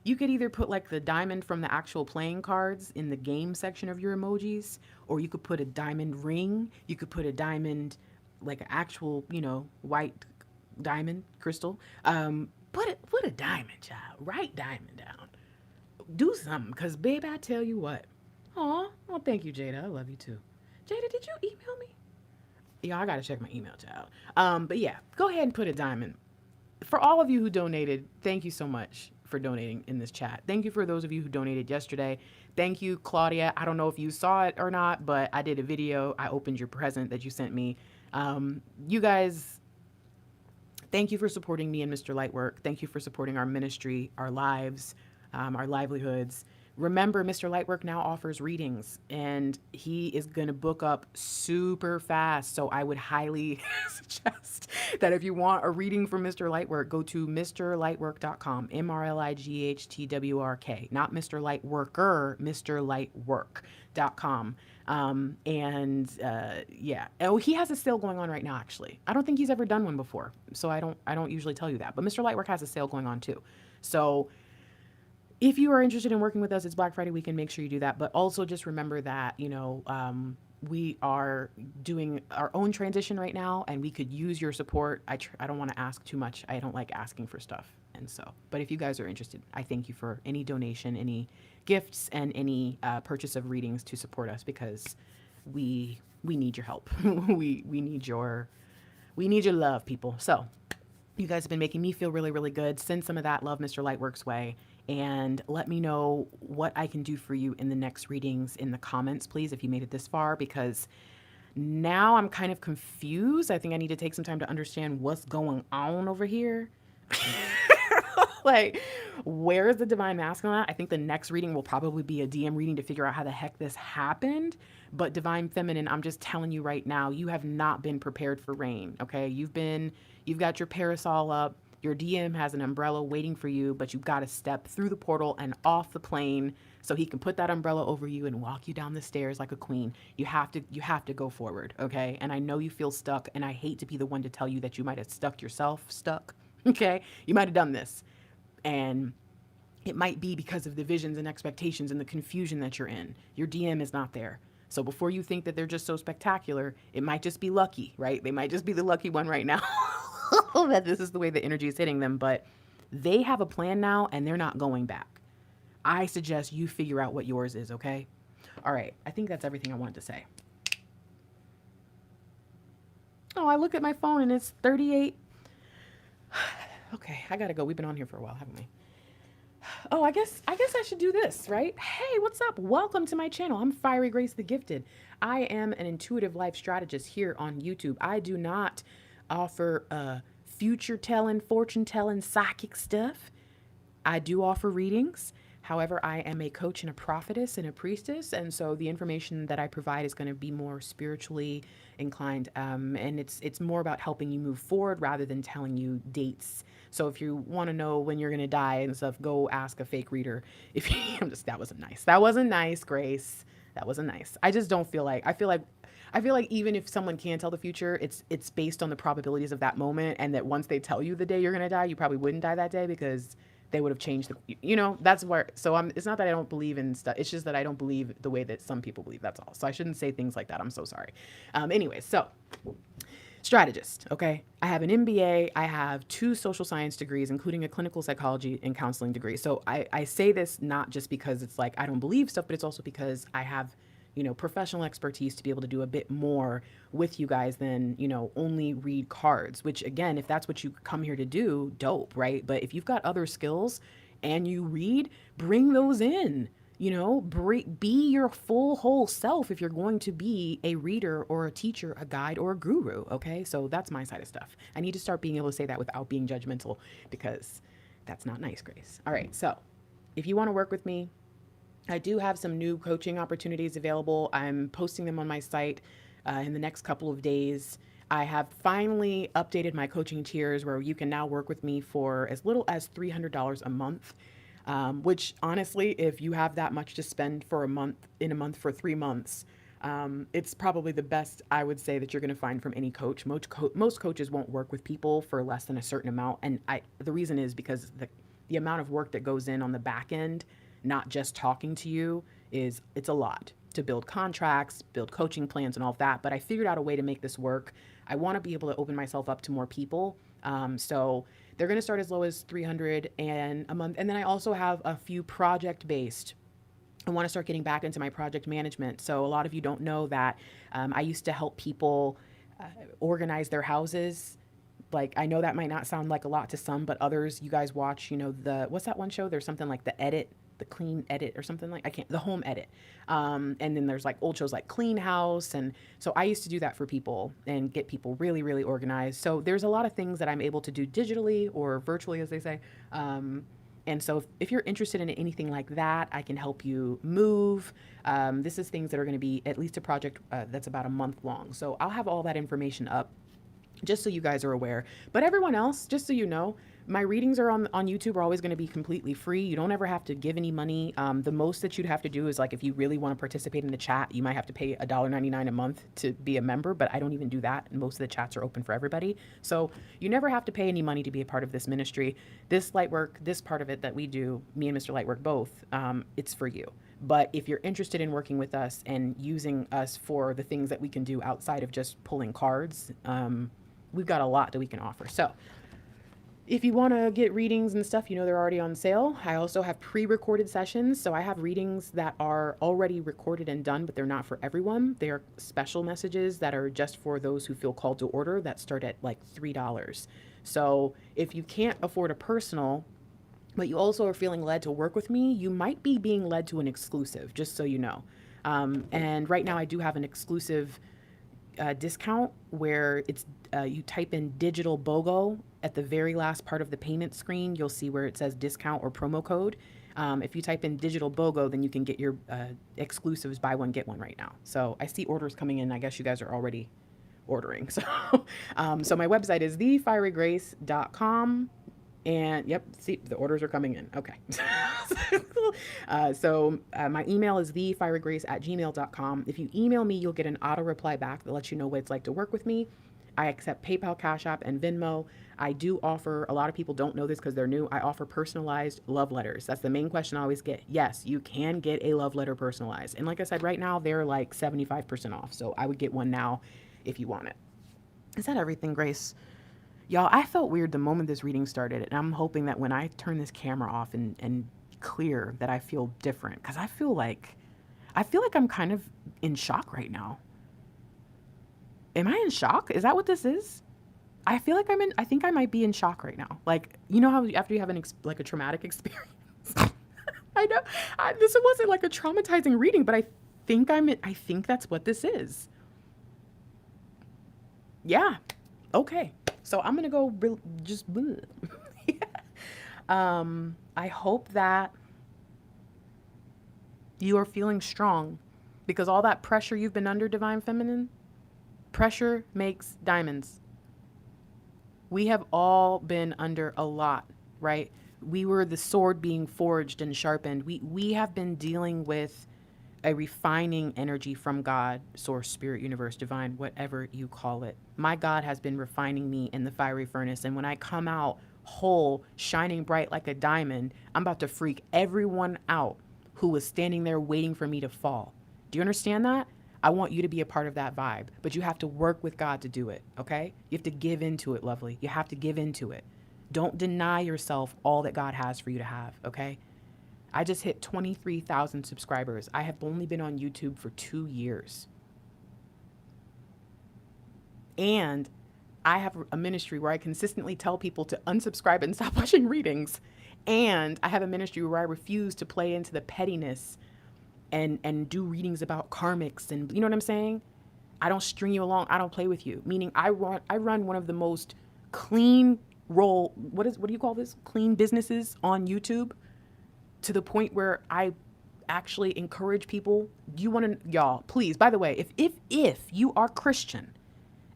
You could either put like the diamond from the actual playing cards in the game section of your emojis, or you could put a diamond ring. You could put a diamond, like an actual, white diamond crystal. Put a diamond, child. Write diamond down. Do something, because babe, I tell you what. Aw, well, thank you, Jada. I love you too. Jada, did you email me? Yeah, I gotta check my email, child. But yeah, go ahead and put a diamond. For all of you who donated, thank you so much for donating in this chat. Thank you for those of you who donated yesterday. Thank you, Claudia. I don't know if you saw it or not, but I did a video. I opened your present that you sent me. You guys, thank you for supporting me and Mr. Lightwork. Thank you for supporting our ministry, our lives, our livelihoods. Remember, Mr. Lightwork now offers readings, and he is going to book up super fast. So I would highly suggest that if you want a reading from Mr. Lightwork, go to mrlightwork.com, MRLIGHTWRK, not Mr. Lightworker, mrlightwork.com. Yeah. Oh, he has a sale going on right now, actually. I don't think he's ever done one before, so I don't usually tell you that. But Mr. Lightwork has a sale going on too. So if you are interested in working with us, it's Black Friday weekend. Make sure you do that. But also just remember that, we are doing our own transition right now, and we could use your support. I don't want to ask too much. I don't like asking for stuff. And so, but if you guys are interested, I thank you for any donation, any gifts, and any purchase of readings to support us, because we need your help. we need your love, people. So you guys have been making me feel really, really good. Send some of that love Mr. Lightwork's way, and let me know what I can do for you in the next readings in the comments, please, if you made it this far, because now I'm kind of confused. I think I need to take some time to understand what's going on over here. Like, where is the divine masculine at? I think the next reading will probably be a DM reading to figure out how the heck this happened. But divine feminine, I'm just telling you right now, you have not been prepared for rain. Okay. You've got your parasol up. Your DM has an umbrella waiting for you, but you've got to step through the portal and off the plane so he can put that umbrella over you and walk you down the stairs like a queen. You have to go forward. Okay. And I know you feel stuck, and I hate to be the one to tell you that you might have stuck. Okay. You might have done this. And it might be because of the visions and expectations and the confusion that you're in. Your DM is not there. So before you think that they're just so spectacular, it might just be lucky, right? They might just be the lucky one right now that this is the way the energy is hitting them. But they have a plan now, and they're not going back. I suggest you figure out what yours is, okay? All right. I think that's everything I wanted to say. Oh, I look at my phone and it's 38. Okay, I gotta go. We've been on here for a while, haven't we? Oh, I guess I should do this, right? Hey, what's up? Welcome to my channel. I'm Fiery Grace the Gifted. I am an intuitive life strategist here on YouTube. I do not offer future telling, fortune telling, psychic stuff. I do offer readings. However, I am a coach and a prophetess and a priestess, and so the information that I provide is going to be more spiritually inclined, and it's more about helping you move forward rather than telling you dates. So if you want to know when you're going to die and stuff, go ask a fake reader. If you, that wasn't nice, Grace. That wasn't nice. I just don't feel like, I feel like I feel like even if someone can tell the future, it's based on the probabilities of that moment, and that once they tell you the day you're gonna die, you probably wouldn't die that day because they would have changed the, that's where, so it's not that I don't believe in stuff, it's just that I don't believe the way that some people believe, that's all. So I shouldn't say things like that, I'm so sorry. Anyway, so strategist, okay? I have an MBA, I have 2 social science degrees, including a clinical psychology and counseling degree. So I say this not just because it's like I don't believe stuff, but it's also because I have, professional expertise to be able to do a bit more with you guys than, only read cards, which again, if that's what you come here to do, dope, right? But if you've got other skills and you read, bring those in. Be your full whole self if you're going to be a reader or a teacher, a guide or a guru. Okay. So that's my side of stuff. I need to start being able to say that without being judgmental, because that's not nice, Grace. All right. So if you want to work with me, I do have some new coaching opportunities available. I'm posting them on my site in the next couple of days. I have finally updated my coaching tiers where you can now work with me for as little as $300 a month. Which honestly, if you have that much to spend for a month for 3 months, it's probably the best I would say that you're going to find from any coach. Most coaches won't work with people for less than a certain amount. And the reason is because the amount of work that goes in on the back end, not just talking to you, it's a lot to build contracts, build coaching plans and all of that. But I figured out a way to make this work. I want to be able to open myself up to more people. So they're going to start as low as $300 a month. And then I also have a few project-based. I want to start getting back into my project management. So a lot of you don't know that I used to help people organize their houses. Like, I know that might not sound like a lot to some, but others, you guys watch, what's that one show? There's something like the Clean Edit or something like, the Home Edit. And then there's like old shows like Clean House. And so I used to do that for people and get people really, really organized. So there's a lot of things that I'm able to do digitally or virtually, as they say. And so if you're interested in anything like that, I can help you move. This is things that are going to be at least a project that's about a month long. So I'll have all that information up just so you guys are aware. But everyone else, just so you know, my readings are on YouTube are always going to be completely free. You don't ever have to give any money. The most that you'd have to do is, like, if you really want to participate in the chat, you might have to pay $1.99 a month to be a member, but I don't even do that. And most of the chats are open for everybody. So you never have to pay any money to be a part of this ministry. This Lightwork, this part of it that we do, me and Mr. Lightwork both, it's for you. But if you're interested in working with us and using us for the things that we can do outside of just pulling cards, we've got a lot that we can offer. So if you want to get readings and stuff, they're already on sale. I also have pre-recorded sessions. So I have readings that are already recorded and done, but they're not for everyone. They are special messages that are just for those who feel called to order, that start at like $3. So if you can't afford a personal, but you also are feeling led to work with me, you might be being led to an exclusive, just so you know. And right now I do have an exclusive discount where it's you type in digital BOGO at the very last part of the payment screen. You'll see where it says discount or promo code. If you type in digital BOGO, then you can get your exclusives, buy one, get one right now. So I see orders coming in. I guess you guys are already ordering. So, so my website is thefierygrace.com. And yep, see, the orders are coming in. Okay. So my email is thefierygrace@gmail.com. If you email me, you'll get an auto reply back that lets you know what it's like to work with me. I accept PayPal, Cash App, and Venmo. I do offer, a lot of people don't know this because they're new, I offer personalized love letters. That's the main question I always get. Yes, you can get a love letter personalized. And like I said, right now, they're like 75% off. So I would get one now if you want it. Is that everything, Grace? Y'all, I felt weird the moment this reading started, and I'm hoping that when I turn this camera off and clear that I feel different, because I feel like I'm kind of in shock right now. Am I in shock? Is that what this is? I feel like I think I might be in shock right now. Like, you know how after you have a traumatic experience? I know this wasn't like a traumatizing reading, but I think that's what this is. Yeah. Okay. So I'm going to go just, I hope that you are feeling strong, because all that pressure you've been under, Divine Feminine, pressure makes diamonds. We have all been under a lot, right? We were the sword being forged and sharpened. We have been dealing with a refining energy from God, source, spirit, universe, divine, whatever you call it. My God has been refining me in the fiery furnace. And when I come out whole, shining bright like a diamond, I'm about to freak everyone out who was standing there waiting for me to fall. Do you understand that? I want you to be a part of that vibe, but you have to work with God to do it, okay? You have to give into it, lovely. You have to give into it. Don't deny yourself all that God has for you to have, okay? I just hit 23,000 subscribers. I have only been on YouTube for 2 years. And I have a ministry where I consistently tell people to unsubscribe and stop watching readings. And I have a ministry where I refuse to play into the pettiness and do readings about karmics and, you know what I'm saying? I don't string you along. I don't play with you. Meaning I run one of the most clean what do you call this? Clean businesses on YouTube, to the point where I actually encourage people. Do you want to, y'all, please, by the way, if you are Christian,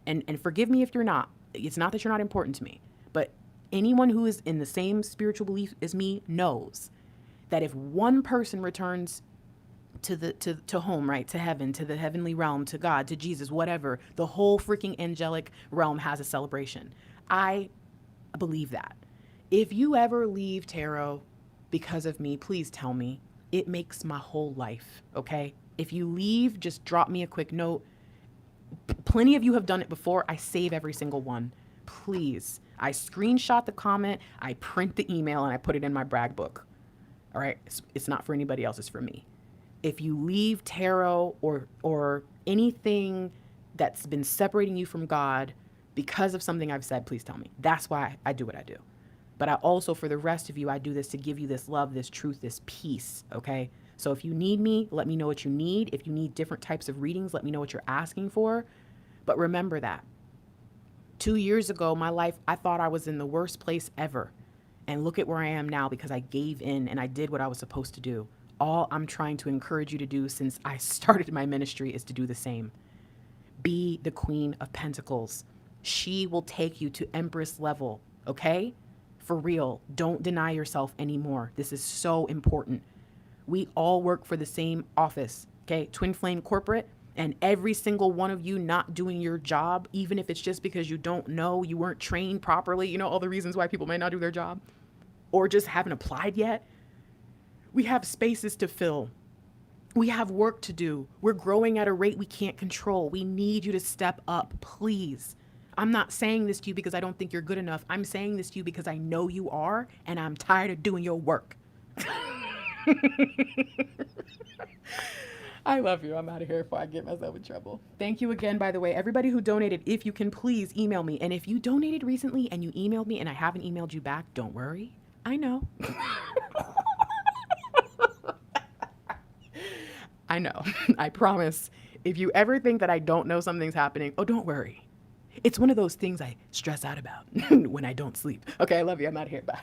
and forgive me if you're not, it's not that you're not important to me, but anyone who is in the same spiritual belief as me knows that if one person returns to home, right, to heaven, to the heavenly realm, to God, to Jesus, whatever, the whole freaking angelic realm has a celebration. I believe that. If you ever leave tarot because of me, please tell me. It makes my whole life, okay? If you leave, just drop me a quick note. Plenty of you have done it before. I save every single one. Please. I screenshot the comment, I print the email, and I put it in my brag book. All right? It's not for anybody else, it's for me. If you leave tarot or anything that's been separating you from God because of something I've said, please tell me. That's why I do what I do. But I also, for the rest of you, I do this to give you this love, this truth, this peace, okay? So if you need me, let me know what you need. If you need different types of readings, let me know what you're asking for. But remember that 2 years ago, my life, I thought I was in the worst place ever. And look at where I am now because I gave in and I did what I was supposed to do. All I'm trying to encourage you to do since I started my ministry is to do the same. Be the Queen of Pentacles. She will take you to Empress level, okay? For real. Don't deny yourself anymore. This is so important. We all work for the same office, okay? Twin Flame Corporate, and every single one of you not doing your job, even if it's just because you don't know, you weren't trained properly, you know, all the reasons why people may not do their job, or just haven't applied yet. We have spaces to fill. We have work to do. We're growing at a rate we can't control. We need you to step up, please. I'm not saying this to you because I don't think you're good enough. I'm saying this to you because I know you are, and I'm tired of doing your work. I love you. I'm out of here before I get myself in trouble. Thank you again, by the way. Everybody who donated, if you can please email me. And if you donated recently and you emailed me and I haven't emailed you back, don't worry. I know. I know. I promise. If you ever think that I don't know something's happening, oh, don't worry. It's one of those things I stress out about when I don't sleep. Okay, I love you. I'm out of here. Bye.